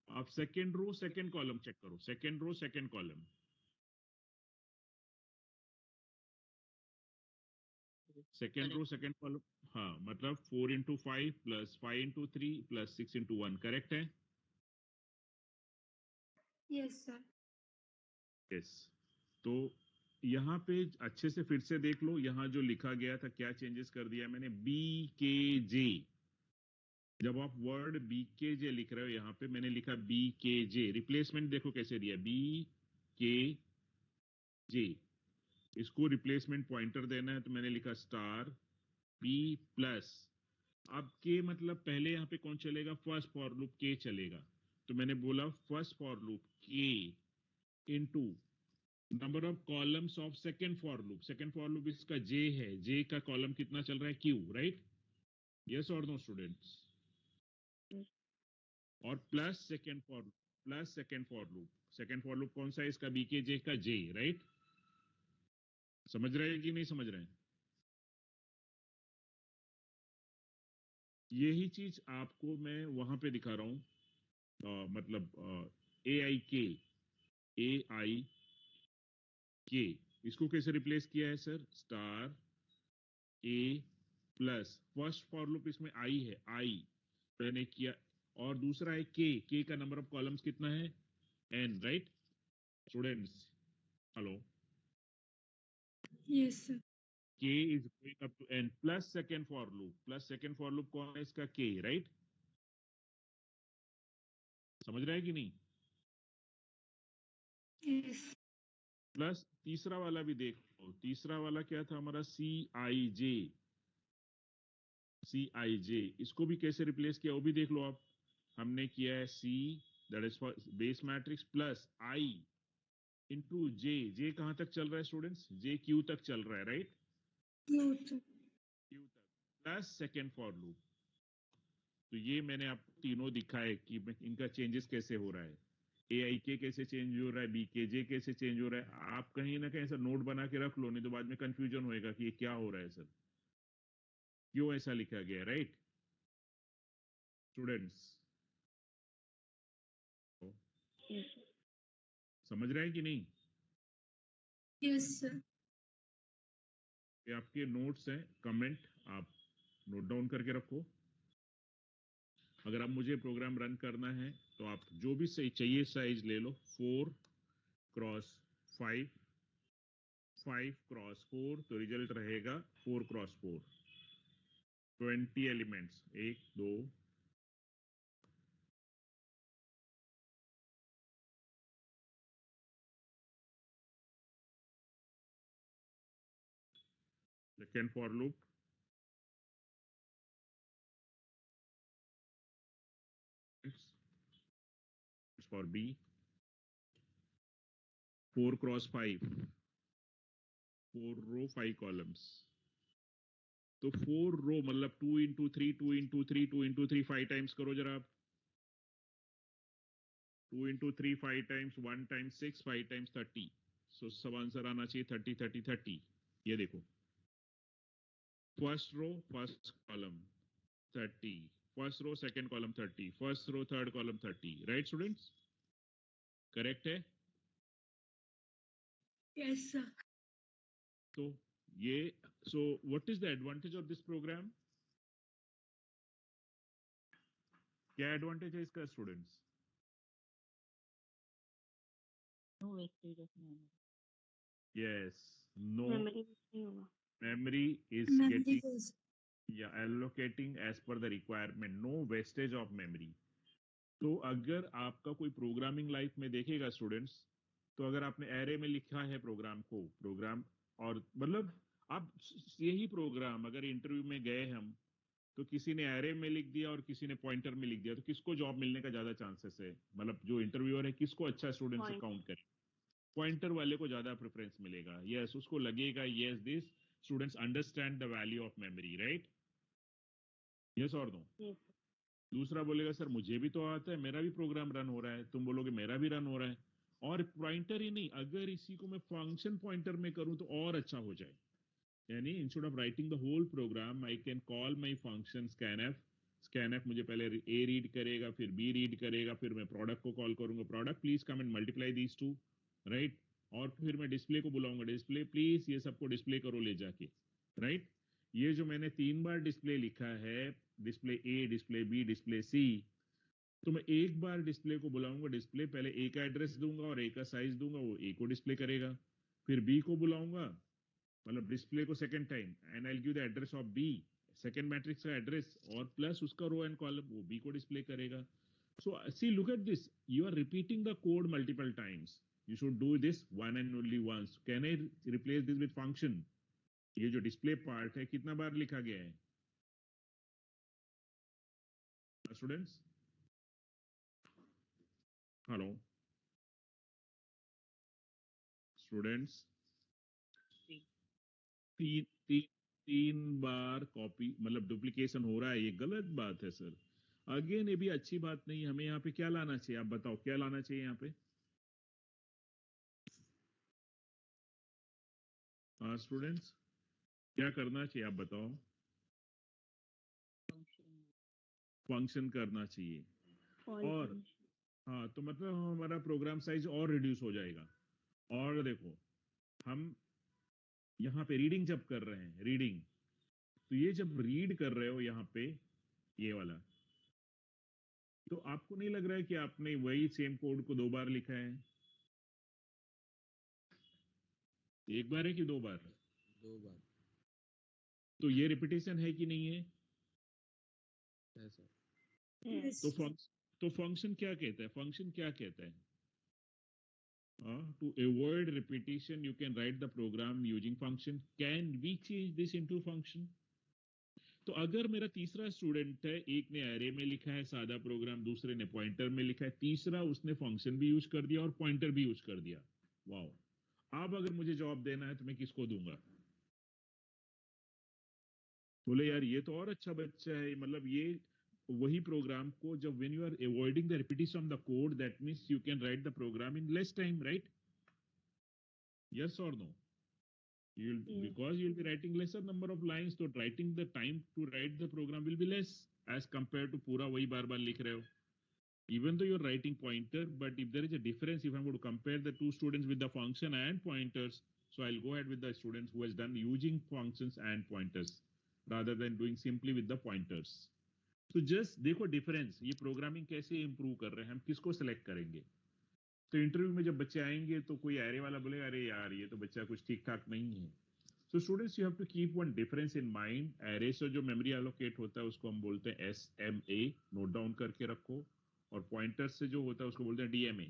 आप second row second column check करो। Second row second column, second row second column, हाँ मतलब 4 into 5 plus 5 into 3 plus 6 into 1, correct है। Yes sir. Yes, तो यहाँ पे अच्छे से फिर से देख लो, यहाँ जो लिखा गया था क्या चेंजेस कर दिया मैंने। बी के जे, जब आप वर्ड बी के जे लिख रहे हो यहाँ पे मैंने लिखा बी के जे, रिप्लेसमेंट देखो कैसे दिया, बी के जे। इसको रिप्लेसमेंट पॉइंटर देना है तो मैंने लिखा स्टार बी प्लस। अब के मतलब पहले यहाँ पे कौन चलेगा? फर्स्ट फॉर लूप के चलेगा, तो मैंने बोला फर्स्ट फॉर लूप के into number of columns of second for loop. Second for loop इसका जे है, जे का कॉलम कितना चल रहा है? Q, right? यस और नो स्टूडेंट्स? और plus second for loop, plus second for loop. Second for loop कौन सा है? इसका बीके जे का जे, राइट? समझ रहे हैं कि नहीं समझ रहे हैं? यही चीज आपको मैं वहां पे दिखा रहा हूं, मतलब ए आई के, इसको कैसे रिप्लेस किया है sir? Star A plus first for loop, इसमें आई है, आई मैंने किया, और दूसरा है के का नंबर ऑफ कॉलम्स कितना है? N, right students? Hello, yes sir. K is going up to N plus second for loop. Plus second for loop कौन है? इसका के, राइट? समझ रहे हैं कि नहीं? यस। प्लस तीसरा वाला भी देख लो। तीसरा वाला क्या था हमारा? सी आई जे, सी आई जे, इसको भी कैसे रिप्लेस किया वो भी देख लो आप। हमने किया है C, that is for base matrix, plus I into J. J कहां तक चल रहा है स्टूडेंट्स? जे क्यू तक चल रहा है, राइट? क्यू तक प्लस सेकेंड फॉर लूप। तो ये मैंने आपको तीनों दिखाए कि इनका चेंजेस कैसे हो रहा है। ए आई के कैसे चेंज हो रहा है, बी के जे कैसे चेंज हो रहा है। आप कहीं ना कहीं ऐसा नोट बना के रख लो, नहीं तो बाद में कंफ्यूजन होएगा कि ये क्या हो रहा है सर, क्यों ऐसा लिखा गया है, राइट स्टूडेंट्स? समझ रहे हैं कि नहीं? Yes sir. ये आपके नोट्स हैं, कमेंट आप नोट डाउन करके रखो। अगर आप मुझे प्रोग्राम रन करना है तो आप जो भी सही चाहिए साइज ले लो। 4 क्रॉस 5, 5 क्रॉस 4, तो रिजल्ट रहेगा 4 cross 4। 20 elements, 1 2 second for loop, it's for B, 4 cross 5, 4 row 5 columns. तो 4 रो मतलब 2 into 3 2 into 3 2 into 3 5 टाइम्स करो जरा आप। 2 into 3 5 times 1 times 6 5 times 30, so सब आंसर आना चाहिए 30 30 30। ये देखो, first row first column 30, first row second column 30, first row third column 30, right students? Correct है? Yes, sir. तो ये, so what is the advantage of this program? क्या advantage है इसका students? No wastage of memory. Yes, no Memory नहीं होगा. memory is Memory getting, goes. yeah, allocating as per the requirement, no wastage of memory. तो अगर आपका कोई programming life में देखेगा स्टूडेंट्स, तो अगर आपने एरे में लिखा है प्रोग्राम को, प्रोग्राम और मतलब आप यही प्रोग्राम अगर इंटरव्यू में गए हम, तो किसी ने एरे में लिख दिया और किसी ने पॉइंटर में लिख दिया, तो किसको जॉब मिलने का ज्यादा चांसेस है? मतलब जो इंटरव्यूअर है किसको अच्छा स्टूडेंट से Point. काउंट करे? पॉइंटर वाले को ज्यादा प्रेफरेंस मिलेगा। यस, उसको लगेगा yes this students understand the value of memory, right? Yes और नो? Yes. दूसरा बोलेगा सर मुझे भी तो आता है, मेरा भी प्रोग्राम रन हो रहा है। तुम बोलोगे मेरा भी रन हो रहा है। और पॉइंटर ही नहीं, अगर इसी को मैं फंक्शन पॉइंटर में करूं तो और अच्छा हो जाए। यानी instead of writing the whole program I can call my function scanf. Scanf मुझे पहले ए रीड करेगा, फिर बी रीड करेगा, फिर मैं प्रोडक्ट को कॉल करूंगा, product please come and multiply these two, right? और फिर मैं डिस्प्ले को बुलाऊंगा, डिस्प्ले प्लीज ये सबको डिस्प्ले करो ले जाके, राइट? ये जो मैंने 3 बार डिस्प्ले लिखा है, डिस्प्ले ए, डिस्प्ले बी, डिस्प्ले सी, तो मैं एक बार डिस्प्ले को बुलाऊंगा, डिस्प्ले पहले ए का एड्रेस दूंगा और ए का साइज दूंगा, वो ए को डिस्प्ले करेगा। फिर बी को बुलाऊंगा, मतलब डिस्प्ले को second time, and I will give the address of B, second matrix का एड्रेस, और प्लस उसका रो एंड कॉलम, वो बी को डिस्प्ले करेगा। So see look at this, you are repeating the code multiple times, you should do this one and only once. Can I replace this with function? ये जो display part है कितना बार लिखा गया है स्टूडेंट्स? हेलो स्टूडेंट्स, तीन तीन तीन बार कॉपी मतलब डुप्लीकेशन हो रहा है, ये गलत बात है सर। अगेन ये भी अच्छी बात नहीं। हमें यहाँ पे क्या लाना चाहिए? आप बताओ क्या लाना चाहिए यहाँ पे? हाँ स्टूडेंट्स, क्या करना चाहिए आप बताओ? Function. फंक्शन करना चाहिए। All और function. हाँ, तो मतलब हमारा प्रोग्राम साइज और रिड्यूस हो जाएगा। और देखो, हम यहाँ पे रीडिंग जब कर रहे हैं, रीडिंग, तो ये जब रीड कर रहे हो यहाँ पे ये वाला, तो आपको नहीं लग रहा है कि आपने वही सेम कोड को 2 बार लिखा है? एक बार है कि 2 बार? 2 बार तो ये रिपीटेशन है कि नहीं है? है सर। Yes. तो फंक्शन क्या कहता है? फंक्शन क्या कहता है? To avoid repetition, you can write the program using function. Can we change this into function? तो अगर मेरा तीसरा स्टूडेंट है, एक ने एरे में लिखा है सादा प्रोग्राम, दूसरे ने पॉइंटर में लिखा है, तीसरा उसने फंक्शन भी यूज कर दिया और पॉइंटर भी यूज कर दिया। वाओ! अब अगर मुझे जॉब देना है तो मैं किसको दूंगा? बोले यार ये तो और अच्छा बच्चा है, मतलब ये वही प्रोग्राम को जब when you are avoiding the repetition of the code, that means you can write the program in less time, right? Yes or no? You'll Yes. Because you'll be writing lesser number of lines, so writing the time to write the program will be less as compared to पूरा वही बार बार लिख रहे हो. Even though you're writing pointer, but if there is a difference, if I'm going to compare the two students with the function and pointers, so I'll go ahead with the students who has done using functions and pointers rather than doing simply with the pointers. So just देखो difference, ये programming कैसे improve कर रहे हैं, हम किसको select करेंगे? तो इंटरव्यू में जब बच्चे आएंगे तो कोई एरे वाला बोलेगा अरे यार ये तो बच्चा कुछ ठीक ठाक नहीं है, So students, you have to keep one difference in mind. Array से जो memory allocate होता है उसको हम बोलते हैं SMA, note down करके रखो. और pointer से जो होता है उसको बोलते हैं DMA.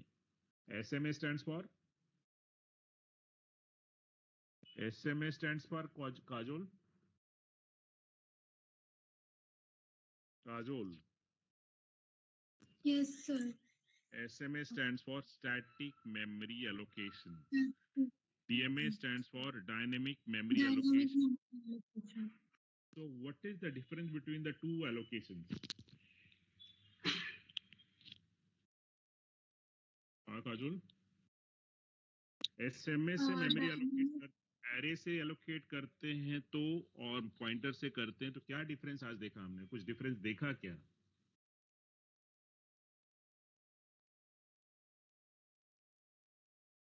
SMA stands for Kajol. Kajol. Yes, sir. SMA stands for static memory allocation. DMA stands for dynamic memory Dynamic allocation. memory allocation. So what is the difference between the two allocations? Kajol? SMA से memory allocate कर array से allocate करते हैं तो और pointer से करते हैं तो क्या difference आज देखा हमने? कुछ difference देखा क्या?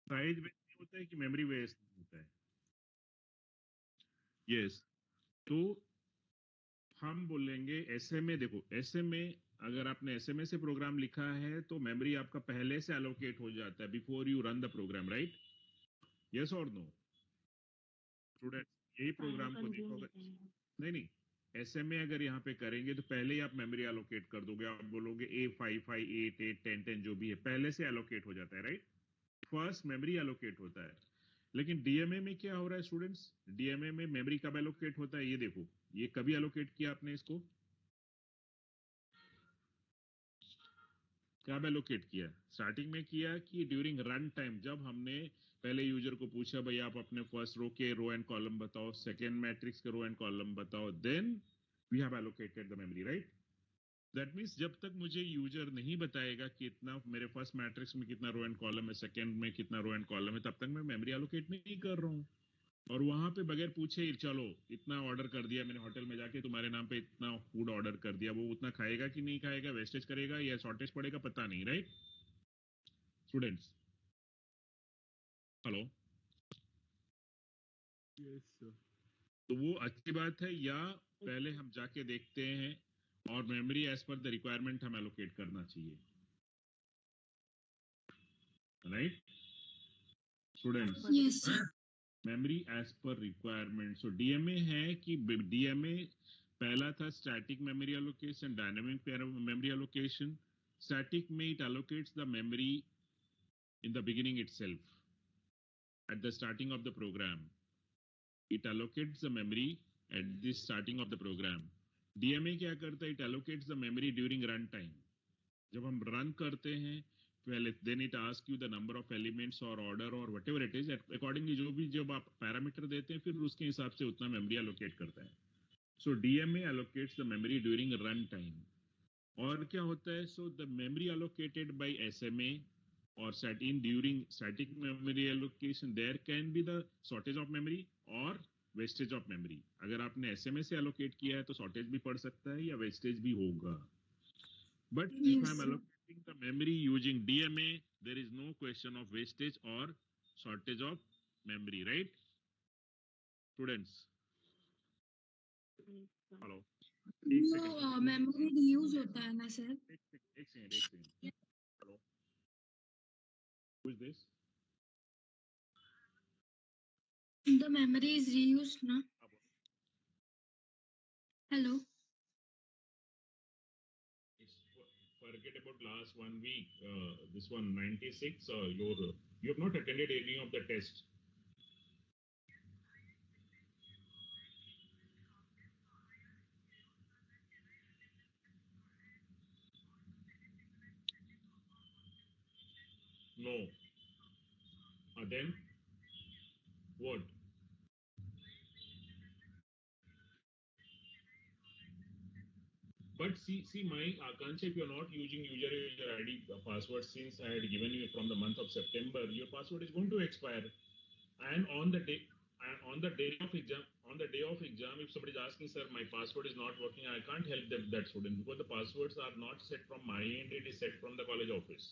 Size waste होता है कि memory waste होता है? Yes. तो हम बोलेंगे SMA, देखो SMA अगर आपने SMA से प्रोग्राम लिखा है तो मेमोरी आपका पहले से एलोकेट हो जाता है before you run the program, right? Yes और नो स्टूडेंट? यही टाइम प्रोग्राम को कंज्यूम देखोगे, होता है। नहीं SMA अगर यहाँ पे करेंगे तो पहले ही आप मेमोरी एलोकेट कर दोगे, आप बोलोगे A55881010 जो भी है पहले से एलोकेट हो जाता है, राइट? फर्स्ट मेमोरी एलोकेट होता है। लेकिन डीएमए में क्या हो रहा है स्टूडेंट्स? डीएमए में मेमोरी कब एलोकेट होता है? ये देखो, ये कभी एलोकेट किया आपने इसको? कब एलोकेट किया? स्टार्टिंग में किया कि ड्यूरिंग रन टाइम, जब हमने पहले यूजर को पूछा भाई आप अपने फर्स्ट रो के रो एंड कॉलम बताओ, सेकंड मैट्रिक्स के रो एंड कॉलम बताओ, then we have allocated the memory, right? That means जब तक मुझे यूजर नहीं बताएगा कि इतना मेरे फर्स्ट मैट्रिक्स में कितना रो एंड कॉलम है, सेकंड में कितना रो एंड कॉलम है, तब तक मैं मेमोरी एलोकेट नहीं कर रहा हूँ। और वहां पे बगैर पूछे ही चलो इतना ऑर्डर कर दिया मैंने होटल में जाके, तुम्हारे नाम पे इतना फूड ऑर्डर कर दिया, वो उतना खाएगा कि नहीं खाएगा, वेस्टेज करेगा या शॉर्टेज पड़ेगा, पता नहीं, right students? Hello? Yes sir. तो वो अच्छी बात है या पहले हम जाके देखते हैं और memory as per the requirement हम एलोकेट करना चाहिए, right students? Yes, sir. Memory as per requirement. So DMA है कि डीएमए पहला था static memory allocation, dynamic memory allocation. Static में it allocates the memory in the beginning itself, at the starting of the program. It allocates the memory at the starting of the program. DMA क्या करता है? It allocates the memory during run time. जब हम run करते हैं पहले, then it asks you the number of elements or order or whatever it is, accordingly जो भी जब आप पैरामीटर देते हैं फिर उसके हिसाब से उतना मेमोरी allocate करता है. So DMA allocates the memory during run time. और क्या होता है? So the memory allocated by SMA or set in during static memory allocation, there can be the shortage of memory or wastage of memory. अगर आपने SMA से allocate किया है तो shortage भी पड़ सकता है या wastage भी होगा. But if Yes, I'm sir. allocating the memory using DMA, there is no question of wastage or shortage of memory, right students? Hello? एक वो second. मेमोरी रीयूज होता है ना सर? एक second. Hello? Who is this? The memory is reused ना? Hello? Forget about last 1 week. This one 96. You have not attended any of the tests. No. Then what? But see, my Akansha, if you're not using user ID password since I had given you from the month of September, your password is going to expire. And on the day of exam, if somebody is asking, sir, my password is not working, I can't help them, that student, because the passwords are not set from my end, it is set from the college office.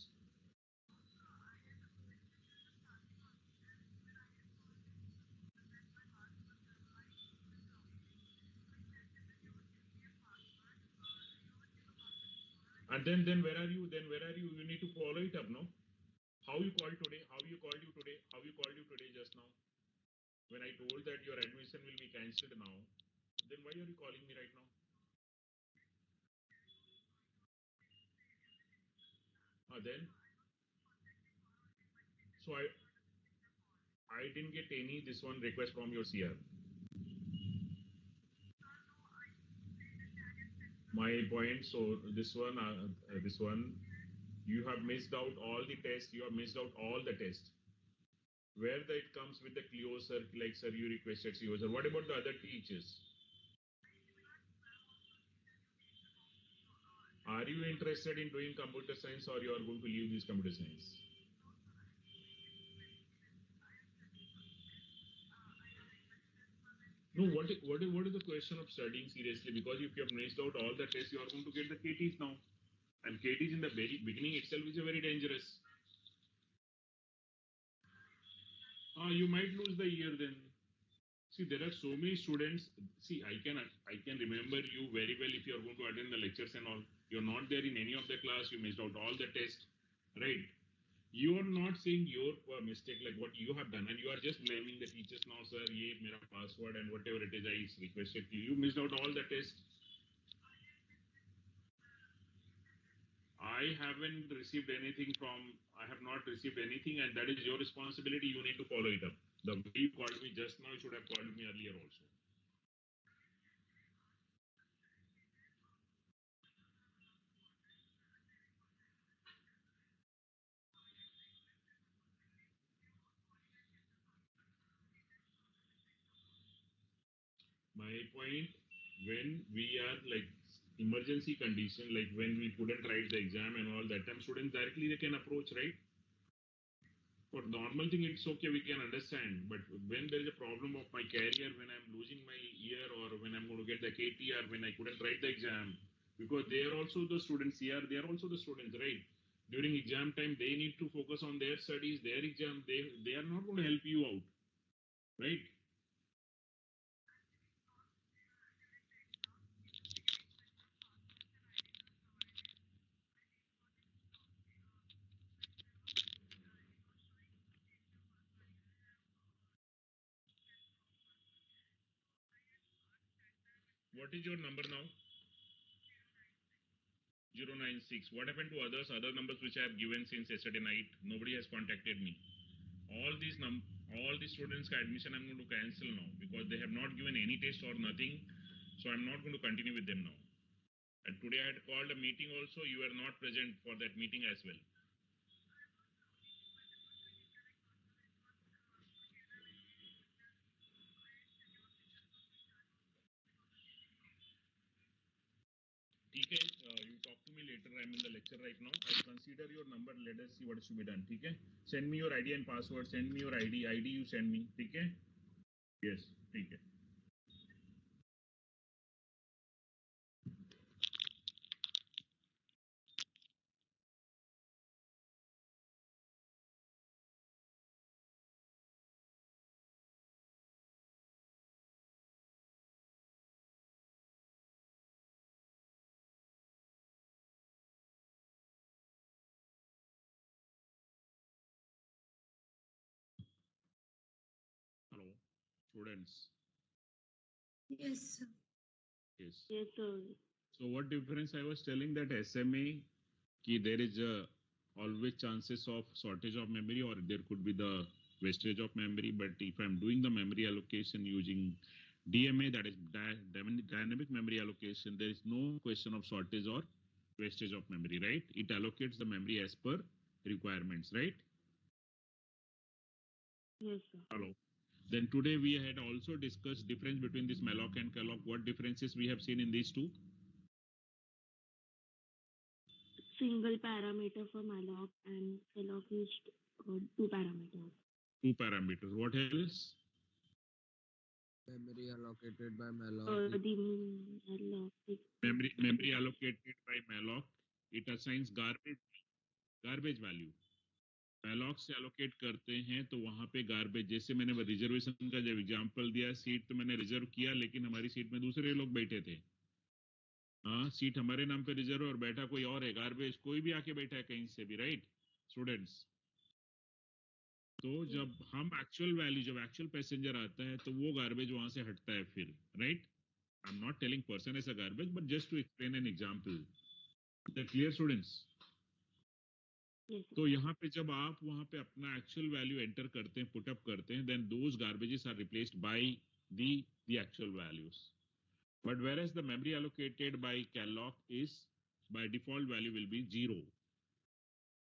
And then where are you? Then where are you? You need to follow it up, no? How you called today? How you called you today? How you called you today just now? When I told that your admission will be cancelled now, then why are you calling me right now? Then, so I didn't get any this one request from your CR. My point. So this one, you have missed out all the tests. You have missed out all the tests. Where it comes with the Clio sir, like sir, you requested CO sir. What about the other teachers? Are you interested in doing computer science, or you are going to leave this computer science? No, what is the question of studying seriously? Because if you have missed out all the tests, you are going to get the KTs now. And KTs in the very beginning itself is a very dangerous. You might lose the year then. See, there are so many students. See, I can remember you very well if you are going to attend the lectures and all. You're not there in any of the class. You missed out all the tests, right? You are not saying your mistake like what you have done, and you are just blaming the teachers now, sir. Ye mera password and whatever it is I requested you. You missed out all the tests. I haven't received anything from. I have not received anything, and that is your responsibility. You need to follow it up. The way you called me just now, you should have called me earlier also. My point, when we are like emergency condition, like when we couldn't write the exam and all that time, students directly they can approach, right? For normal thing, it's okay, we can understand. But when there is a problem of my career, when I'm losing my year, or when I'm going to get the KTR, when I couldn't write the exam, because they are also the students here, they are also the students, right? During exam time, they need to focus on their studies, their exam. They are not going to help you out, right? What is your number now? 096. What happened to others? Other numbers which I have given since yesterday night. Nobody has contacted me. All these all the students' admission I'm going to cancel now because they have not given any test or nothing. So I'm not going to continue with them now. And today I had called a meeting also. You were not present for that meeting as well. TK, you talk to me later. I'm in the lecture right now. I'll consider your number. Let us see what is to be done. TK, send me your ID and password. Send me your ID. ID you send me. TK. Yes. TK. Hello, students. Yes, sir. Yes. Yes, sir. So what difference I was telling that SMA, ki there is a always chances of shortage of memory or there could be the wastage of memory. But if I'm doing the memory allocation using DMA, that is dynamic memory allocation, there is no question of shortage or wastage of memory, right? It allocates the memory as per requirements, right? Yes, sir. Hello. Then today we had also discussed difference between this malloc and calloc. What differences we have seen in these two? Single parameter for malloc and calloc is two parameters. Two parameters. What else? Memory allocated by malloc. The malloc is Memory allocated by malloc. It assigns garbage value. malloc से allocate करते हैं तो वहां पे garbage, जैसे मैंने reservation का जब एग्जांपल दिया, सीट तो मैंने रिजर्व किया लेकिन हमारी सीट में दूसरे लोग बैठे थे। हाँ, सीट हमारे नाम पे रिजर्व और बैठा कोई और है, गार्बेज कोई भी आके बैठा है कहीं से भी, राइट स्टूडेंट्स? तो जब हम एक्चुअल वैल्यू, जब एक्चुअल पैसेंजर आता है तो वो गार्बेज वहां से हटता है फिर, right? I am not telling person as a garbage, but just to explain an example. The clear students? Yes. तो यहाँ पे जब आप वहां पे अपना एक्चुअल वैल्यू एंटर करते हैं, पुट अप करते हैं, then those garbages are replaced by the actual values. But whereas the memory allocated by Calloc is by default value will be 0.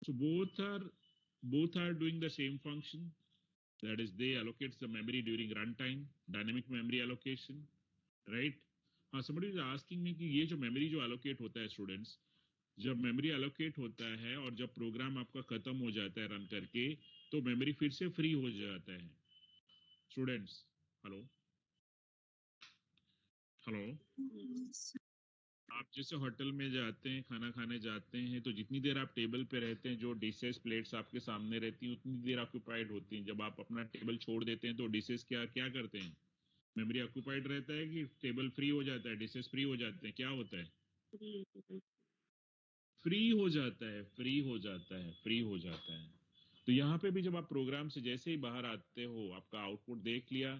So both are doing the same function. That is, they allocate the memory during runtime, dynamic memory allocation, right? हाँ, somebody is asking me कि ये जो memory जो allocate होता है students, जब memory allocate होता है और जब program आपका खत्म हो जाता है रन करके, तो memory फिर से free हो जाता है. Students, hello, hello. Yes. आप जैसे होटल में जाते हैं, खाना खाने जाते हैं, तो जितनी देर आप टेबल पे रहते हैं, जो डिशेस प्लेट्स आपके सामने रहती हैं, उतनी देर ऑक्यूपाइड होती हैं. जब आप अपना टेबल छोड़ देते हैं तो डिशेस क्या क्या करते हैं? मेमोरी ऑक्यूपाइड रहता है कि टेबल फ्री हो जाता है, डिशेस फ्री हो जाते हैं, क्या होता है? फ्री हो जाता है, फ्री हो जाता है, फ्री हो जाता है. तो यहाँ पे भी जब आप प्रोग्राम से जैसे ही बाहर आते हो, आपका आउटपुट देख लिया,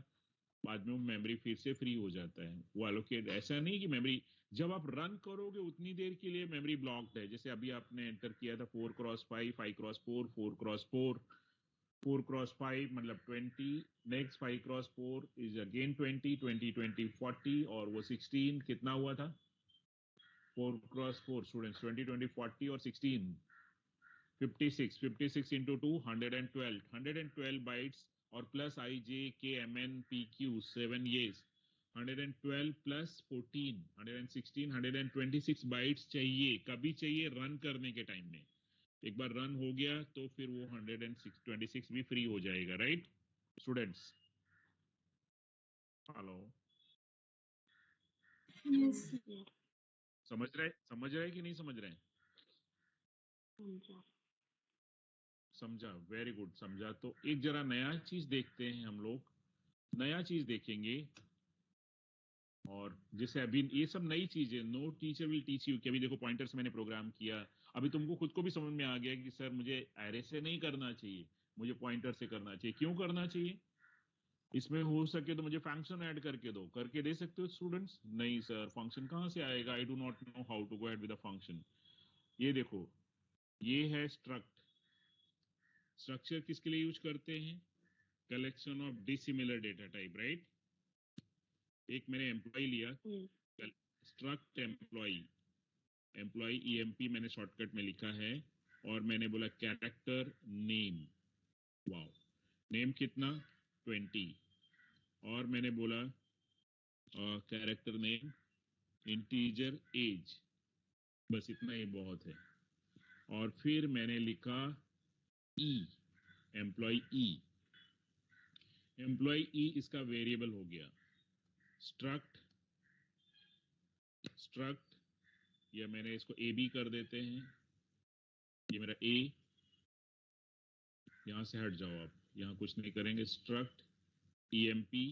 बाद में वो मेमोरी फिर से फ्री हो जाता है. वो एलोकेट, ऐसा नहीं कि मेमोरी जब आप रन करोगे उतनी देर के लिए मेमोरी ब्लॉक्ड है. जैसे अभी आपने एंटर किया था 4x5, 5x4, 4x4, 4x5 मतलब 20, नेक्स्ट 5x4 इज अगेन 20, 20, 20, 40, और वो 16 कितना हुआ था? 4x4 स्टूडेंट्स, 20, 20, 40 और 16, 56, 56 into 2, 112, 112 bytes, और plus I J K M N P Q 7 years, 112 plus 14, 116, 126 bytes चाहिए. कभी चाहिए? रन करने के टाइम में. एक बार रन हो गया तो फिर वो 126 भी फ्री हो जाएगा, right students? Hello, Yes. Yes. समझ रहे कि नहीं समझ रहे? समझा. समझा, वेरी गुड, समझा. तो एक जरा नया चीज देखते हैं हम लोग, नया चीज देखेंगे. और जैसे अभी ये सब नई चीजें, no teacher will teach you, कि अभी देखो पॉइंटर्स मैंने प्रोग्राम किया, अभी तुमको खुद को भी समझ में आ गया कि सर मुझे एरे से नहीं करना चाहिए, मुझे पॉइंटर से करना चाहिए. क्यों करना चाहिए? इसमें हो सके तो मुझे फंक्शन ऐड करके दो. करके दे सकते हो स्टूडेंट्स? नहीं सर, फंक्शन कहाँ से आएगा, I do not know how to go ahead with the function. ये देखो, ये है स्ट्रक्ट. स्ट्रक्चर किसके लिए यूज करते हैं? Collection of dissimilar data type, right? एक मैंने एम्प्लॉय लिया, Yes. Struct employ, employ EMP मैंने शॉर्टकट में लिखा है, और मैंने बोला कैरेक्टर नेम. वाओ, नेम कितना? 20. और मैंने बोला कैरेक्टर नेम, इंटीजर एज, बस इतना ही बहुत है. और फिर मैंने लिखा ई, एम्प्लॉय ई. एम्प्लॉय ई इसका वेरिएबल हो गया. स्ट्रक्ट, स्ट्रक्ट, या मैंने इसको ए बी कर देते हैं, ये मेरा ए. यहां से हट जाओ आप, यहां कुछ नहीं करेंगे. Struct EMP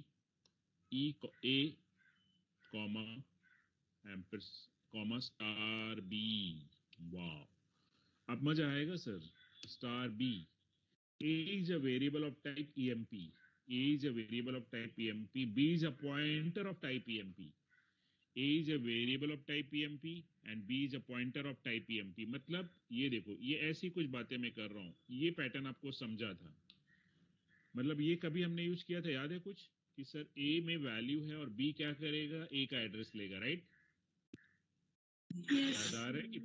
E A comma ampersand comma star B. वाह, अब मजा आएगा sir. Star B. A is a variable of type EMP. A is a variable of type EMP. B is a pointer of type EMP. A is a variable of type EMP and B is a pointer of type EMP. मतलब ये देखो, ये ऐसी कुछ बातें मैं कर रहा हूं, ये पैटर्न आपको समझा था? मतलब ये कभी हमने यूज किया था, याद है कुछ? कि सर A में वैल्यू है और B क्या करेगा? A का एड्रेस लेगा, राइट? याद आ रहा है कि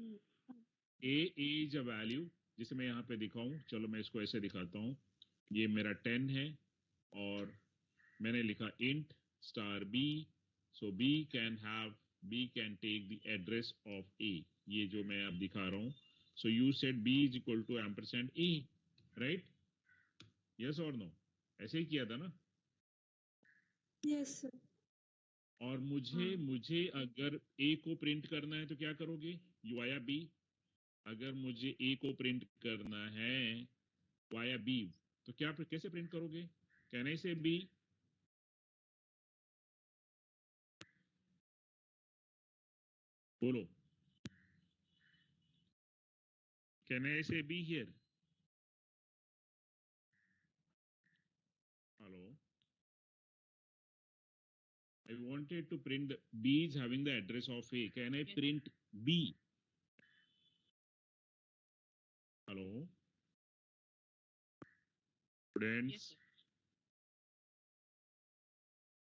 A is a value, जिसे मैं यहाँ पे दिखाऊं, चलो मैं इसको ऐसे दिखाता हूँ. ये मेरा 10 है और मैंने लिखा int star b, so b can take the address of a. ये जो मैं अब दिखा रहा हूँ, so you said b is equal to ampersand a, right? Yes or no? ऐसे ही किया था ना? Yes, sir. और मुझे अगर a को प्रिंट करना है तो क्या करोगे? Via b. अगर मुझे a को प्रिंट करना है वाया b, तो क्या कैसे प्रिंट करोगे? Can I say b? बोलो, can I say b here? I wanted to print B is having the address of A. Can I print B? Hello, students.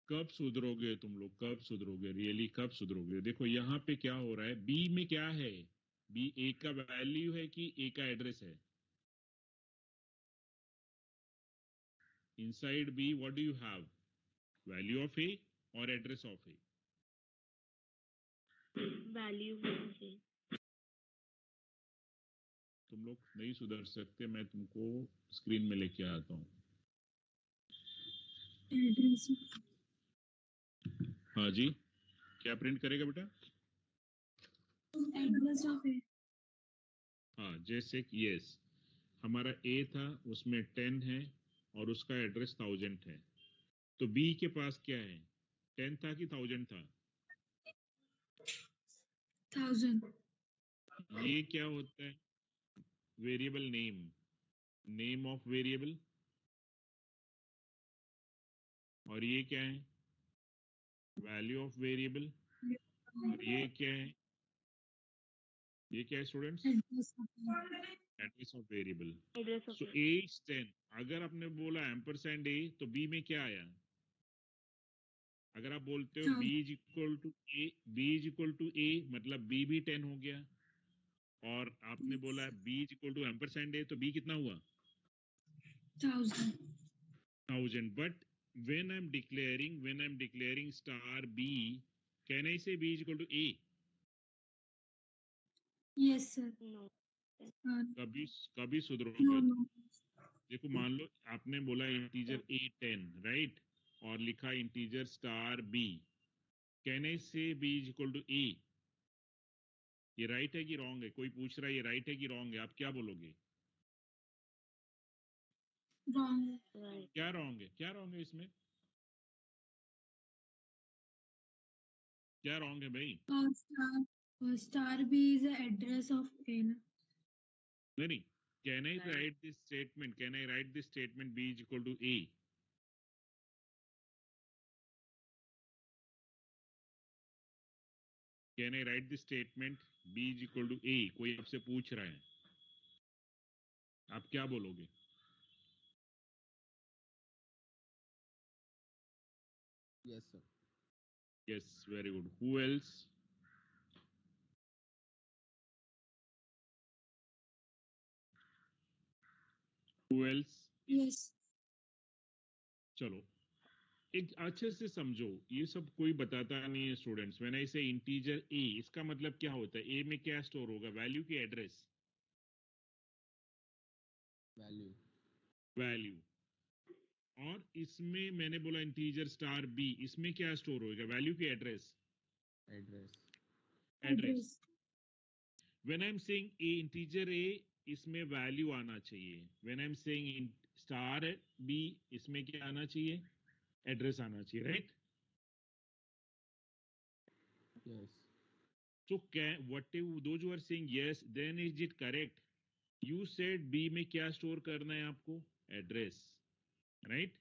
कब सुधरोगे तुम लोग? कब सुधरोगे? रियली कब सुधरोगे? देखो यहाँ पे क्या हो रहा है, बी में क्या है? बी ए का वैल्यू है कि ए का एड्रेस है? Inside B what do you have? Value of A और एड्रेस ऑफ ए? वैल्यू है। तुम लोग नहीं सुधर सकते, मैं तुमको स्क्रीन में लेके आता हूँ। एड्रेस हाँ जी, क्या प्रिंट करेगा बेटा? एड्रेस ऑफ ए। हाँ, जैसे कि यस, हमारा ए था, उसमें 10 है और उसका एड्रेस 1000 है। तो बी के पास क्या है? 10 था कि 1000 था? 1000। ये क्या होता है? Variable name, name of variable. और ये क्या है? Value of variable. और ये क्या है? ये क्या है students? Address of address of variable. Address of so A is 10। अगर आपने बोला एम्परसैंड ए, तो बी में क्या आया? अगर आप बोलते हो B is equal to A, B is equal to A, मतलब बी भी 10 हो गया। और आपने बोला B is equal to ampersand A, तो बी कितना हुआ? 1000. But when I'm declaring star B, can I say B is equal to A? Yes sir. No. कभी सुधरोगे? No no. देखो मान लो आपने बोला इंटीजर A 10, राइट, और लिखा integer star B, can I say B is equal to A? ये right है कि रॉन्ग है? कोई पूछ रहा है ये राइट है कि रॉन्ग है, आप क्या बोलोगे? रॉन्ग। क्या रॉन्ग है? क्या रॉन्ग है इसमें? क्या रॉन्ग है भाई? Star B is address of A ना। नहीं, can I write this statement? Can I write this statement B is equal to A? Can I write this statement B is equal to A? कोई आपसे पूछ रहा है, आप क्या बोलोगे? Yes, sir. Yes, very good. Who else? Who else? Yes. चलो एक अच्छे से समझो, ये सब कोई बताता नहीं है स्टूडेंट्स। व्हेन आई से इंटीजर A, इसका मतलब क्या होता है? A में क्या स्टोर होगा? वैल्यू की एड्रेस? Value. वैल्यू। और इसमें मैंने बोला इंटीजर स्टार B, इसमें क्या स्टोर होगा? वैल्यू की address? Address. Address. When I am saying A, integer A, इसमें वैल्यू आना चाहिए। When I am saying star B, इसमें क्या आना चाहिए? एड्रेस आना चाहिए, right? Yes. So whatever those who are saying yes, then is it correct? You said B में क्या स्टोर करना है आपको? Address, right?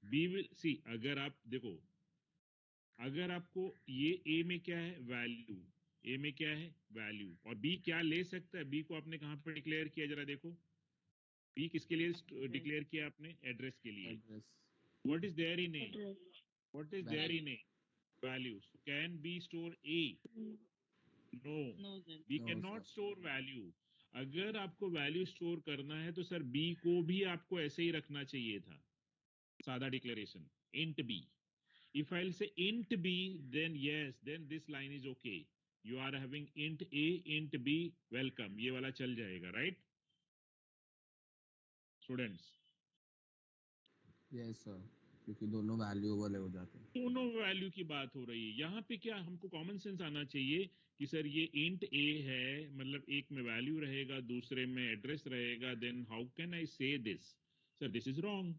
B will see, अगर आप देखो, अगर आपको ये A में क्या है? वैल्यू। A में क्या है? वैल्यू। और B क्या ले सकता है? B को आपने कहां पर डिक्लेयर किया, जरा देखो। B किसके लिए डिक्लेयर किया आपने? एड्रेस के लिए। Address. What is there in A? Address. What is Value. there in A? Value. So can B store A? No. B No, cannot sir. store value. अगर आपको वैल्यू स्टोर करना है तो सर B को भी आपको ऐसे ही रखना चाहिए था, सादा declaration, int B. If I'll say int B, then yes, then this line is okay. You are having int A, int B, welcome, ये वाला चल जाएगा, right? Students, Yes, sir. क्योंकि दोनों वैल्यूएबल हो जाते हैं। दोनों वैल्यू की बात हो रही है यहाँ पे। क्या हमको कॉमन सेंस आना चाहिए कि सर ये इंट ए है, मतलब एक में वैल्यू रहेगा, दूसरे में एड्रेस रहेगा, देन हाउ कैन आई से this? Sir this is wrong,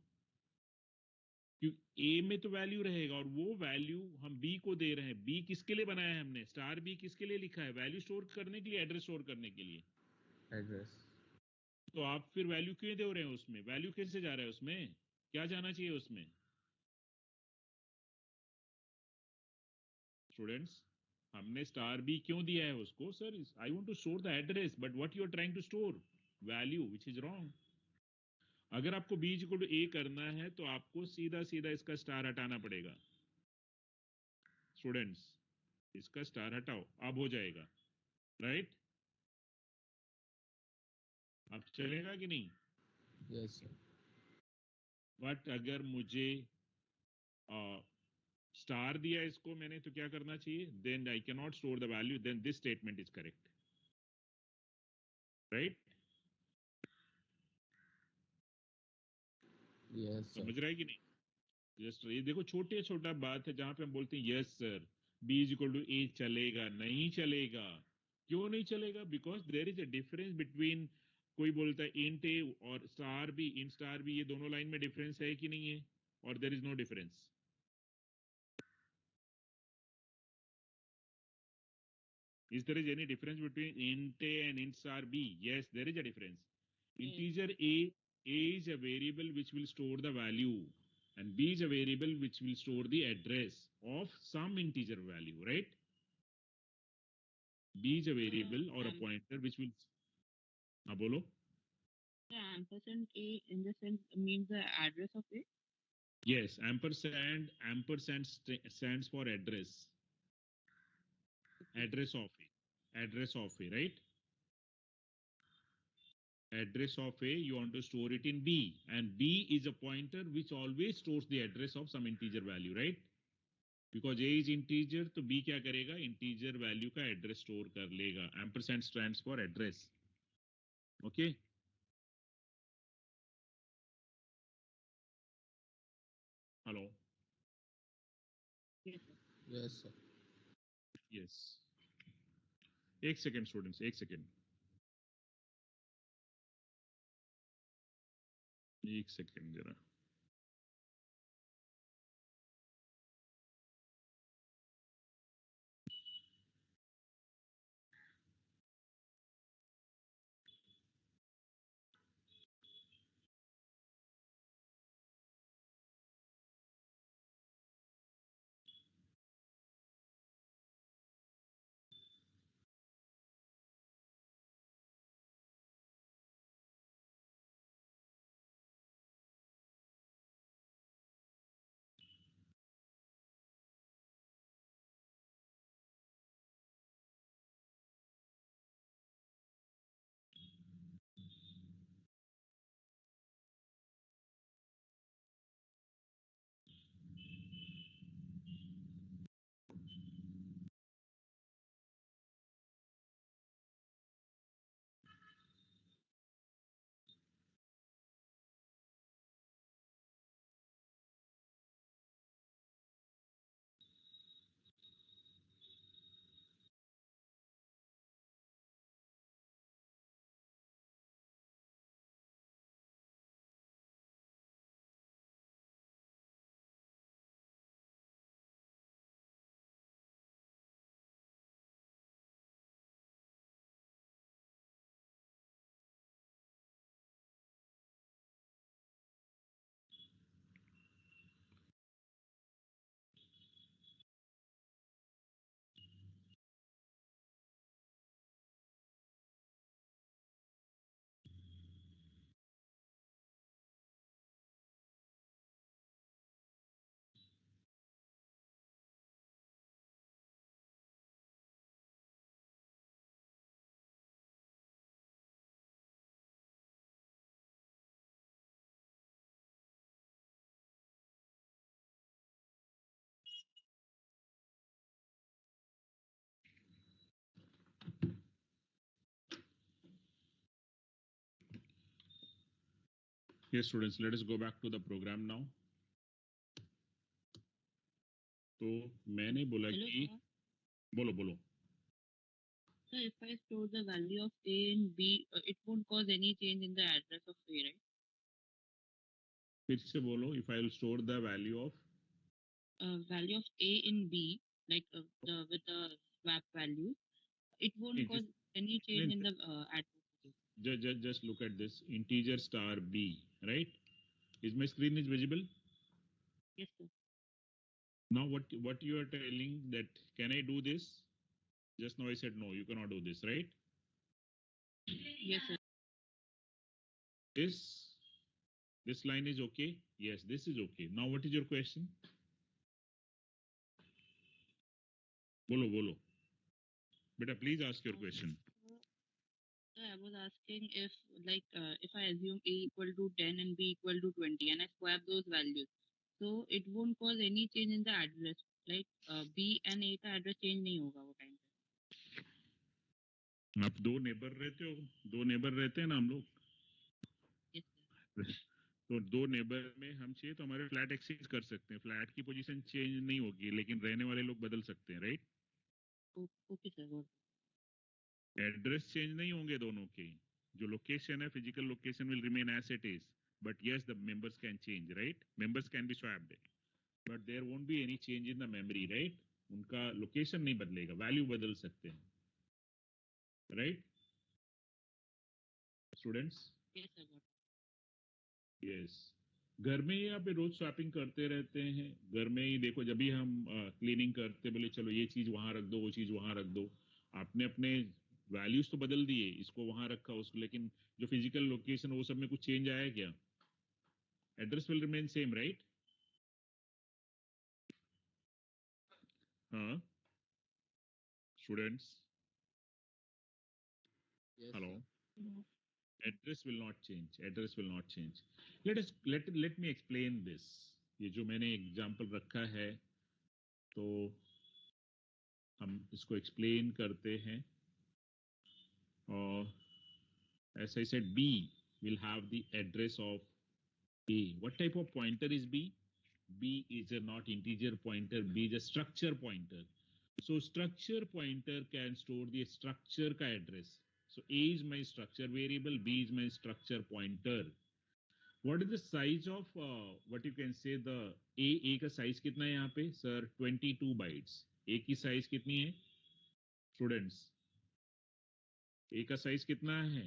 क्योंकि ए में तो वैल्यू रहेगा और वो वैल्यू हम बी को दे रहे हैं। बी किसके लिए बनाया है हमने? स्टार बी किसके लिए लिखा है? वैल्यू स्टोर करने के लिए, एड्रेस स्टोर करने के लिए। एड्रेस। तो आप फिर वैल्यू क्यों दे रहे हैं उसमें? वैल्यू कैसे जा रहा है उसमें? क्या जाना चाहिए उसमें स्टूडेंट्स? हमने स्टार बी क्यों दिया है उसको? Sir I want to store the address, but what you are trying to store value, which is wrong. अगर आपको b इक्वल टू a करना है तो आपको सीधा सीधा इसका स्टार हटाना पड़ेगा स्टूडेंट्स। इसका स्टार हटाओ, अब हो जाएगा, राइट? अब चलेगा कि नहीं? Yes sir. बट अगर मुझे स्टार दिया इसको मैंने तो क्या करना चाहिए? Then I can not store the value, then this statement is correct, right? Yes समझ सर। रहा है कि नहीं? जस्ट ये देखो, छोटे छोटा बात है जहां पे हम बोलते हैं yes sir B is equal to A, चलेगा नहीं चलेगा? क्यों नहीं चलेगा? Because there is a difference between, कोई बोलता है इंट ए और star B, int star B, ये दोनों लाइन में डिफरेंस है कि नहीं है? और there is no difference. Is there is any difference between int a and int star b? Yes, there is a difference. Integer a is a variable which will store the value, and b is a variable which will store the address of some integer value, right? B is a variable or a pointer which will. हाँ बोलो. The ampersand A in the sense means the address of A. Yes, ampersand stands for address. Address of a. Address of a, right? Address of A, you want to store it in B, and B is a pointer which always stores the address of some integer value, right? Because A is integer, तो B क्या करेगा? Integer value का address store कर लेगा. Ampersand stands for address. Okay? Hello? Yes, sir. Yes sir. Yes. एक second students, एक second. एक second जरा. Yes, students, let us go back to the program now. तो मैंने बोला Hello, कि sir. बोलो बोलो. So if I store the value of A in B, it won't cause any change in the address of A, right? फिर से बोलो. If I will store the value of. Value of A in B, like with the swap value, it won't cause any change in the address of A. Just look at this integer star b, right? Is my screen is visible? Yes, sir. Now what you are telling that can I do this? Just now I said no, you cannot do this, right? Yes, sir. This line is okay? Yes, this is okay. Now what is your question? Bolo. Beta, please ask your question. Sir, I was asking if, like, if I assume A equal to 10 and B equal to 20 and I swap those values, so it won't cause any change in the address. Like, B and A का address change नहीं होगा वो time पे. आप दो neighbour रहते हैं ना हम लोग. Yes, sir. तो दो नेबर में हम चाहिए तो हमारे फ्लैट एक्सचेंज कर सकते हैं. फ्लैट की पोजीशन चेंज नहीं होगी, लेकिन रहने वाले लोग बदल सकते हैं, राइट? Okay, sir. Got it. Address change नहीं होंगे दोनों के. जो लोकेशन है, physical location will remain as it is, but yes the members can change, right? Members can be swapped, but there won't be any change in the memory, right? उनका location नहीं बदलेगा, value बदल सकते हैं, right students? Yes, sir. Got it. Yes. घर में ही आप रोज shopping करते रहते हैं. घर में ही देखो, जब भी हम क्लीनिंग करते, बोले चलो ये चीज वहां रख दो, वो चीज वहां रख दो. आपने अपने वैल्यूज तो बदल दिए, इसको वहां रखा, उसको, लेकिन जो फिजिकल लोकेशन वो सब में कुछ चेंज आया क्या? Address will remain same, right? हाँ students, Yes, hello. sir. Address will not change. Address will not change. Let me explain this. ये जो मैंने एग्जांपल रखा है, तो हम इसको एक्सप्लेन करते हैं. और as I said, B will have the address of A. What type of pointer is B? B is a not integer pointer. B is a structure pointer. So structure pointer can store the structure का address. So A is my structure variable, B is my structure pointer. What is the size of what you can say the A का size कितना है यहाँ पे? Sir, 22 bytes. A की size कितनी है students? A का size कितना है?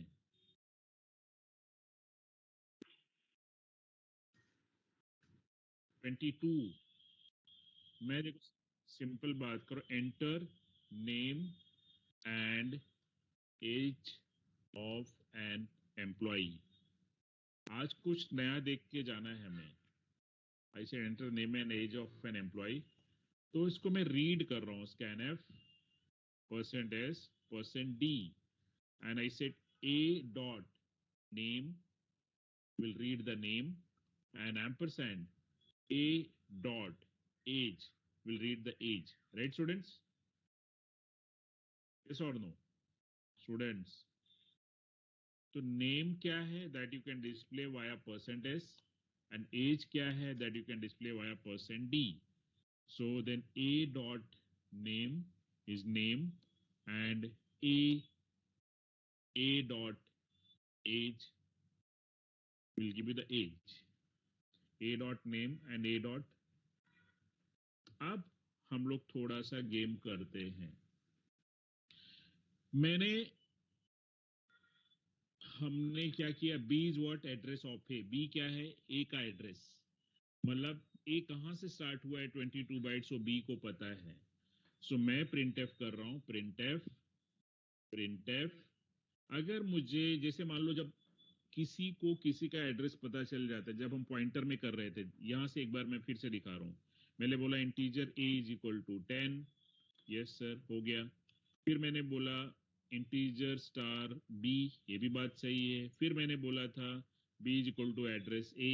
22. मैं देखो सिंपल बात करो, enter name and age of an employee. आज कुछ नया देख के जाना है हमें. I say enter name and age of an employee. तो इसको मैं रीड कर रहा हूँ, scanf %s %d, and I said a dot name will read the name, and ampersand a dot age will read the age, right students? Yes or no students? तो name क्या है? That you can display via %s, and age क्या है? That you can display via %d. So then a dot name is name, and a dot age will give you the age. A dot name and a dot. अब हम लोग थोड़ा सा game करते हैं. हमने क्या किया? B is what? Address of A. B क्या है? A का एड्रेस. मतलब A कहां से स्टार्ट हुआ है? 22 बाइट. सो B को पता है. सो मैं printf कर रहा हूं. printf अगर मुझे, जैसे मान लो, जब किसी को किसी का एड्रेस पता चल जाता है, जब हम पॉइंटर में कर रहे थे, यहां से एक बार मैं फिर से दिखा रहा हूं. मैंने बोला integer a is equal to 10. Yes sir, हो गया. फिर मैंने बोला इंटीजर स्टार b, ये भी बात सही है. फिर मैंने बोला था b is equal to address a,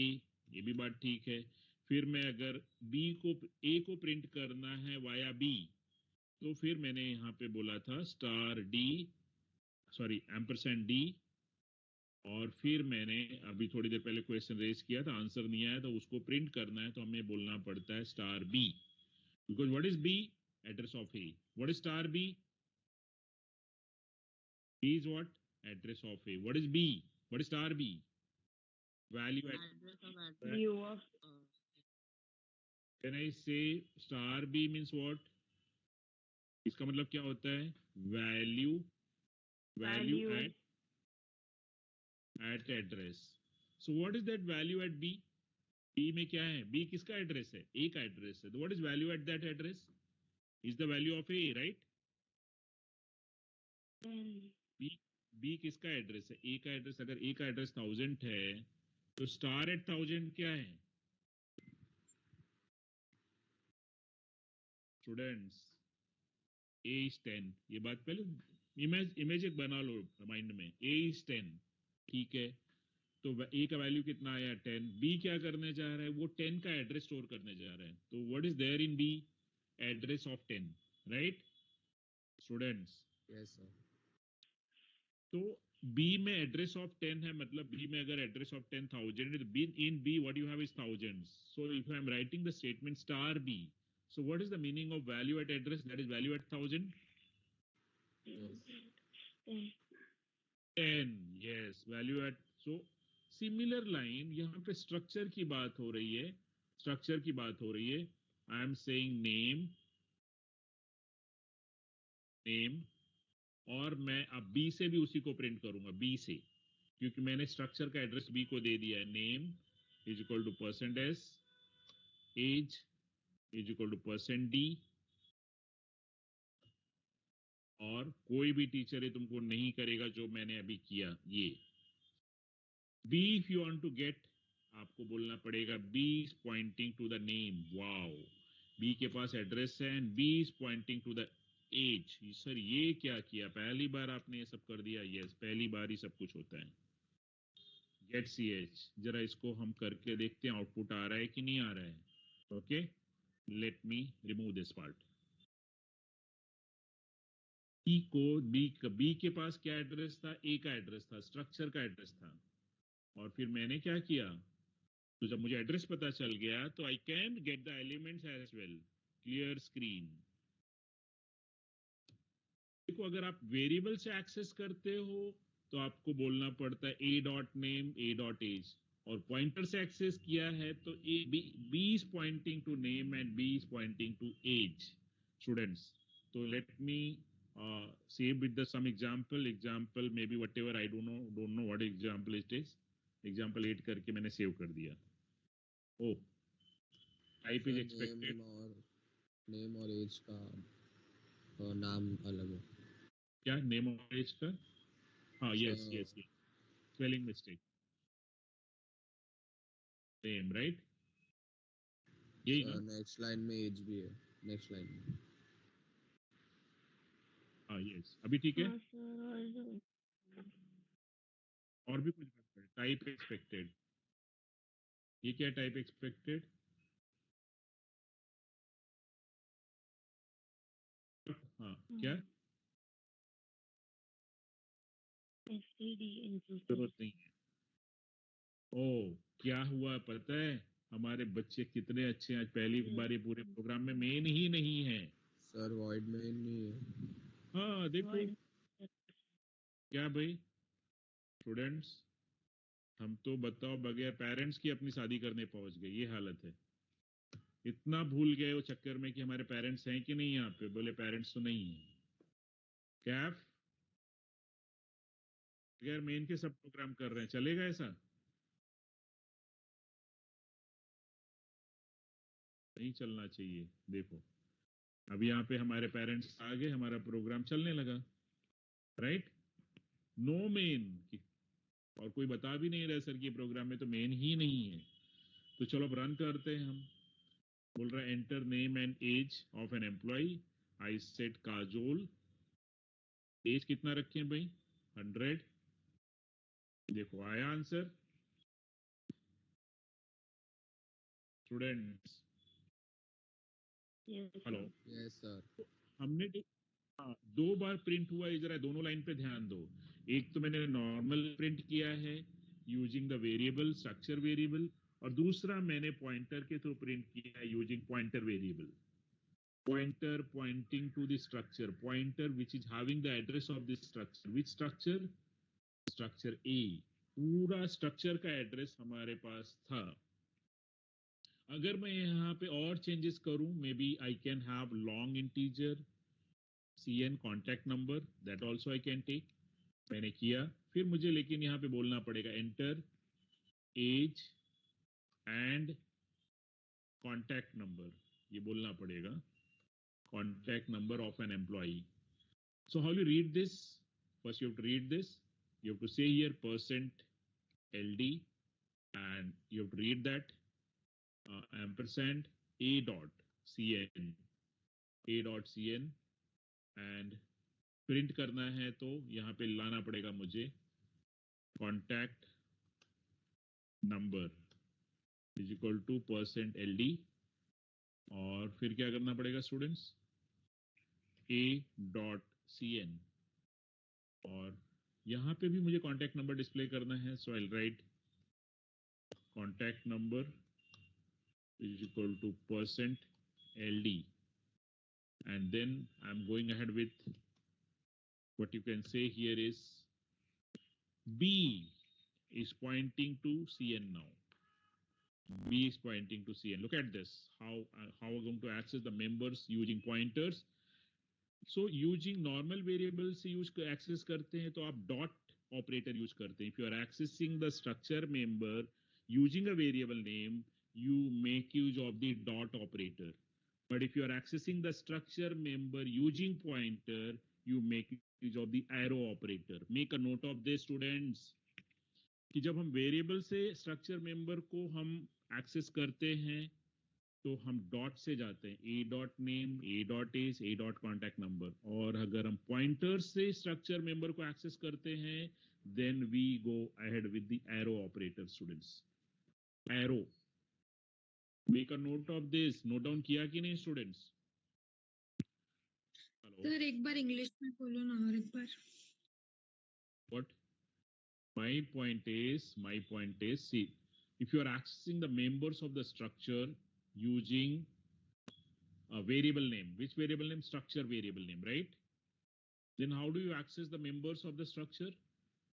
ये भी बात ठीक है. फिर मैं अगर a को प्रिंट करना है वाया b, तो फिर मैंने यहाँ पे बोला था star d, sorry ampersand d. और फिर मैंने अभी थोड़ी देर पहले क्वेश्चन रेज किया था, आंसर नहीं आया, तो उसको प्रिंट करना है, तो हमें बोलना पड़ता है star B. Because what is B? Address of A. What is star B? B is what? Address of A. What is B? What is star B? Value at. Address of address. View of when I say star B means what? इसका मतलब क्या होता है? Value Value. at address. So what is that value at B? B में क्या है? B किसका address है? ए का एड्रेस है. तो what is value at that address? Is the value of A, right? B B किसका एड्रेस है? ए का एड्रेस. अगर ए का एड्रेस 1000 है तो स्टार एट 1000 क्या है? Students, A is 10. ये बात पहले इमेज एक बना लो माइंड में. ए इज 10, ठीक है. तो ए का वैल्यू कितना आया? 10. बी क्या करने जा रहा है? वो 10 का एड्रेस स्टोर करने जा रहा है. तो what is there in B? Address of 10, right students? Yes sir. तो बी में एड्रेस ऑफ 10 है, मतलब बी में अगर एड्रेस ऑफ 10,000 है, B in B what you have is thousands. So if I am writing the statement star B, so what is the meaning of value at address? That is value at 1000. Yes. 10, yes, value at. So similar line, यहाँ पे structure की बात हो रही है. Structure की बात हो रही है. I am saying name, name, और मैं अब बी से भी उसी को प्रिंट करूंगा, बी से, क्योंकि मैंने स्ट्रक्चर का एड्रेस बी को दे दिया है. Name is equal to percent S, age is equal to percent D, और कोई भी टीचर है तुमको नहीं करेगा जो मैंने अभी किया. ये B if you want to get, आपको बोलना पड़ेगा B is pointing to the name. Wow, B के पास एड्रेस है and B is pointing to the age. Sir ये क्या किया? पहली बार आपने ये सब कर दिया? यस, पहली बार ही सब कुछ होता है. गेट सी एच, जरा इसको हम करके देखते हैं आउटपुट आ रहा है कि नहीं आ रहा है. Okay, let me remove this part. B को बी के पास क्या एड्रेस था? ए का एड्रेस था, स्ट्रक्चर का एड्रेस था. और फिर मैंने क्या किया? तो जब मुझे एड्रेस पता चल गया तो I can get the elements as well. Clear screen. देखो, अगर आप वेरिएबल से एक्सेस करते हो तो आपको बोलना पड़ता है A dot name, A dot age. और पॉइंटर से एक्सेस किया है तो A B is pointing to name and B is pointing to age. Students, तो let me save with the some example maybe whatever. I don't know what example it is. example 8 करके मैंने save कर दिया. ओ, type is expected. Name और as का नाम अलग है. क्या नेम और एज का? हाँ, yes yes yes, spelling mistake. Same, right? यही ना? नेक्स्ट लाइन में एज भी है. नेक्स्ट लाइन में. हाँ, यस, अभी ठीक है. और भी कुछ बात है? Type expected. ये क्या टाइप एक्सपेक्टेड? हाँ, क्या? जरूरत नहीं है. ओ, क्या हुआ पता है? हमारे बच्चे कितने अच्छे हैं. आज पहली बार ये पूरे प्रोग्राम में मेन ही नहीं है. सर वॉइड में नहीं है. हाँ देखो, क्या भाई स्टूडेंट्स, हम तो बताओ बगैर पेरेंट्स की अपनी शादी करने पहुंच गए. ये हालत है. इतना भूल गए वो चक्कर में कि हमारे पेरेंट्स हैं कि नहीं. यहाँ पे बोले पेरेंट्स तो नहीं है. कैफ बगैर मेन के सब प्रोग्राम कर रहे हैं, चलेगा ऐसा? नहीं चलना चाहिए. देखो, अब यहाँ पे हमारे पेरेंट्स आ गए, हमारा प्रोग्राम चलने लगा, राइट? No main. और कोई बता भी नहीं रहा सर कि प्रोग्राम में तो मेन ही नहीं है. तो चलो अब रन करते हैं हम. बोल रहा है enter name and age of an employ. I set Kajol. Age कितना रखे हैं भाई? 100. देखो आया answer. Students, hello. Yes sir. हमने हाँ, 2 बार प्रिंट हुआ है. जरा दोनों लाइन पे ध्यान दो. एक तो मैंने नॉर्मल प्रिंट किया है using the variable, structure variable, और दूसरा मैंने पॉइंटर के थ्रू प्रिंट किया है using pointer variable. Pointer pointing to the structure, pointer which is having the address of the structure. Which structure? Structure A. पूरा structure का एड्रेस हमारे पास था. अगर मैं यहाँ पे और चेंजेस करूं, maybe I can have long integer cn contact number, that also I can take. मैंने किया. फिर मुझे लेकिन यहाँ पे बोलना पड़ेगा enter age and contact number. ये बोलना पड़ेगा, contact number of an employee. So how you read this? First you have to read this. You have to say here percent LD, and you have to read that ampersand A dot CN, A dot CN, and print करना है तो यहाँ पे लाना पड़ेगा मुझे contact number is equal to percent LD, और फिर क्या करना पड़ेगा स्टूडेंट्स, A डॉट CN, और यहाँ पे भी मुझे कॉन्टैक्ट नंबर डिस्प्ले करना है. So I right contact number is equal to percent LD, and then I'm going ahead with what you can say here is B is pointing to CN now. B is pointing to CN. Look at this. How we're going to access the members using pointers. So using normal variables से use access करते हैं तो आप dot operator use करते हैं. If you are accessing the structure member using a variable name, you make use of the dot operator. But if you are accessing the structure member using pointer, you make use of the arrow operator. Make a note of this, students, कि जब हम variable से structure member को हम access करते हैं तो हम डॉट से जाते हैं, a dot name, A dot age, a dot contact number. और अगर हम पॉइंटर से स्ट्रक्चर मेंबर को एक्सेस करते हैं then we go ahead with the arrow operator. Students, arrow, make a note of this. Note down किया कि नहीं स्टूडेंट्स? हेलो सर एक बार इंग्लिश में बोलो ना और एक बार. What? My point is, see, if you are accessing the members of the structure using a variable name, which variable name? Structure variable name, right? Then how do you access the members of the structure?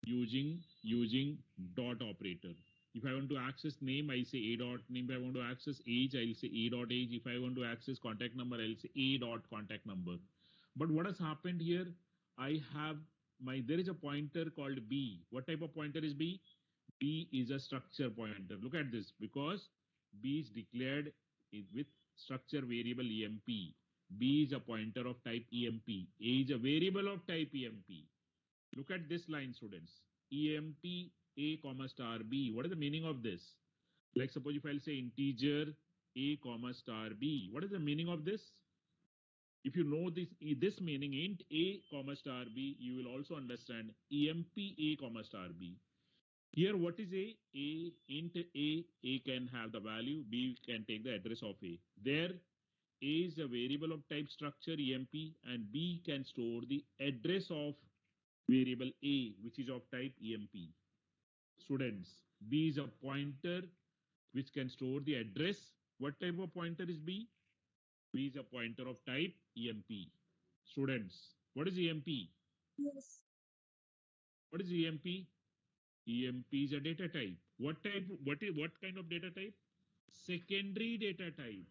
Using dot operator. If I want to access name, I say a dot name. If I want to access age, I'll say a dot age. If I want to access contact number, I'll say a dot contact number. But what has happened here? I have there is a pointer called B. What type of pointer is B? B is a structure pointer. Look at this, because B is declared with structure variable EMP. B is a pointer of type EMP. A is a variable of type EMP. Look at this line, students. EMP A comma star B. What is the meaning of this? Like suppose if I'll say integer A comma star B. What is the meaning of this? If you know this meaning, int A comma star B, you will also understand EMP A comma star B. Here, what is A? Int A can have the value, B can take the address of A. There, A is a variable of type structure EMP, and B can store the address of variable A, which is of type EMP. Students, B is a pointer which can store the address. What type of pointer is B? B is a pointer of type EMP. Students, what is EMP? Yes. What is EMP? EMP is a data type. What type? What kind of data type? Secondary data type.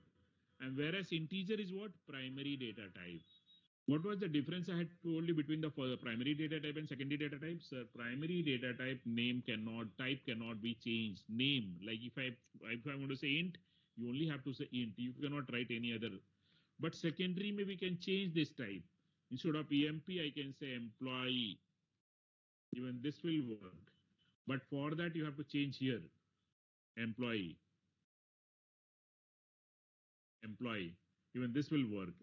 And whereas integer is what? Primary data type. What was the difference I had told you between the primary data type and secondary data type? Sir, primary data type type cannot be changed. Name, like if I want to say int, you only have to say int. You cannot write any other. But secondary, maybe we can change this type. Instead of EMP, I can say employee. Even this will work. But for that, you have to change here. Employee. Even this will work.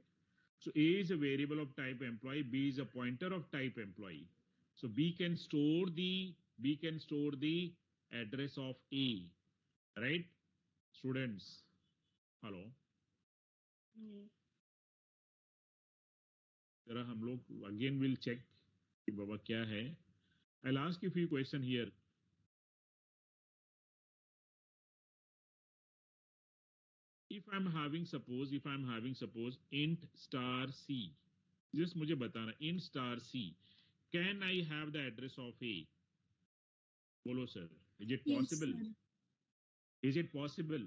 So A is a variable of type employee. B is a pointer of type employee. So B can store the address of A. Right? Students. Hello. जरा हम लोग again will check कि बाबा क्या है. I'll ask you a few questions here. If I'm having suppose int star C, just मुझे बताना int star C, can I have the address of A? बोलो sir, is it possible? Yes, Is it possible?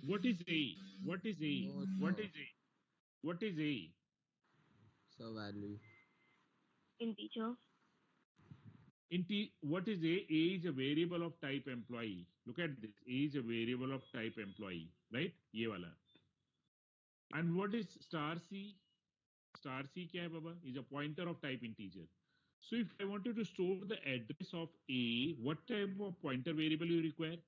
What is A? What is A? No, What sir. is A? What is A? So value. Integer. What is A? A is a variable of type employee. Look at this. A is a variable of type employee, right? ये वाला. And what is star C? Star C क्या है बाबा? Is a pointer of type integer. So if I wanted to store the address of A, what type of pointer variable you require?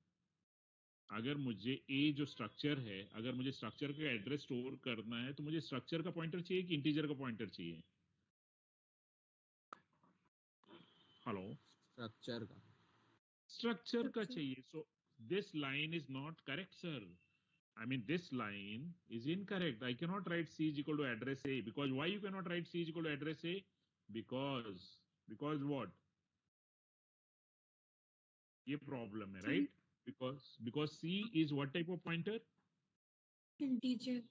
अगर मुझे A जो structure है, अगर मुझे structure का address store करना है, तो मुझे स्ट्रक्चर का पॉइंटर चाहिए कि इंटीजर का पॉइंटर चाहिए? हेलो, स्ट्रक्चर का. स्ट्रक्चर का Structure. चाहिए. So this line is not correct sir. I mean, this line is incorrect. I cannot write C is equal to address A, because why you cannot write C is equal to address A? Because what? ये problem है, right? Because C is what type of pointer? Integer.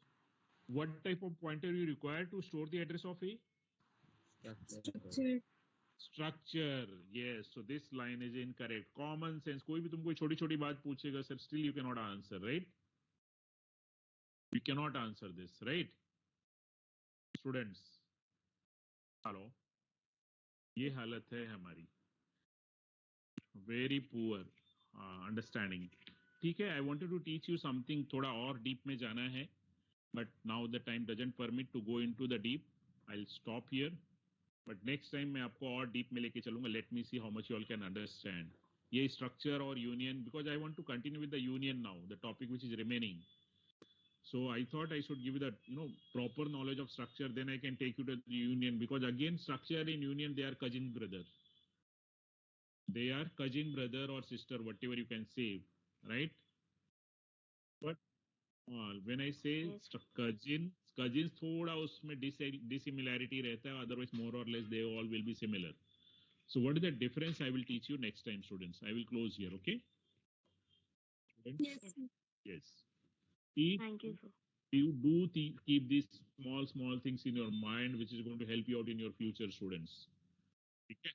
What type of pointer you require to store the address of A? Structure. Structure. Structure. Yes. So this line is incorrect. Common sense. कोई भी तुमको छोटी छोटी बात पूछेगा sir, still you cannot answer, right? You cannot answer this, right? Students. Hello. ये हालत है हमारी. Very poor understanding. ठीक है. I wanted to teach you something थोड़ा और deep में जाना है, but now the time doesn't permit to go into the deep. I'll stop here. But next time मैं आपको और deep में लेके चलूंगा. Let me see how much you all can understand. ये structure और union, because I want to continue with the union now, the topic which is remaining. So I thought I should give you the proper knowledge of structure. Then I can take you to the union, because again structure in union, they are cousin brother. They are cousin brother or sister, whatever you can say, right? But when I say Yes. cousins थोड़ा उसमें dissimilarity रहता है, otherwise more or less they all will be similar. So what is the difference? I will teach you next time, students. I will close here, okay? Students? Yes. Yes. sir. Yes. If Thank you, sir. you do keep these small things in your mind, which is going to help you out in your future, students. Okay?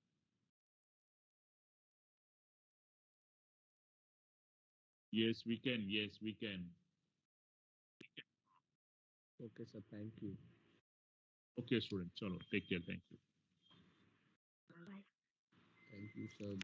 Yes, we can. Yes, we can. Okay sir, thank you. Okay, students. Chalo, take care. Thank you. Bye. Thank you sir.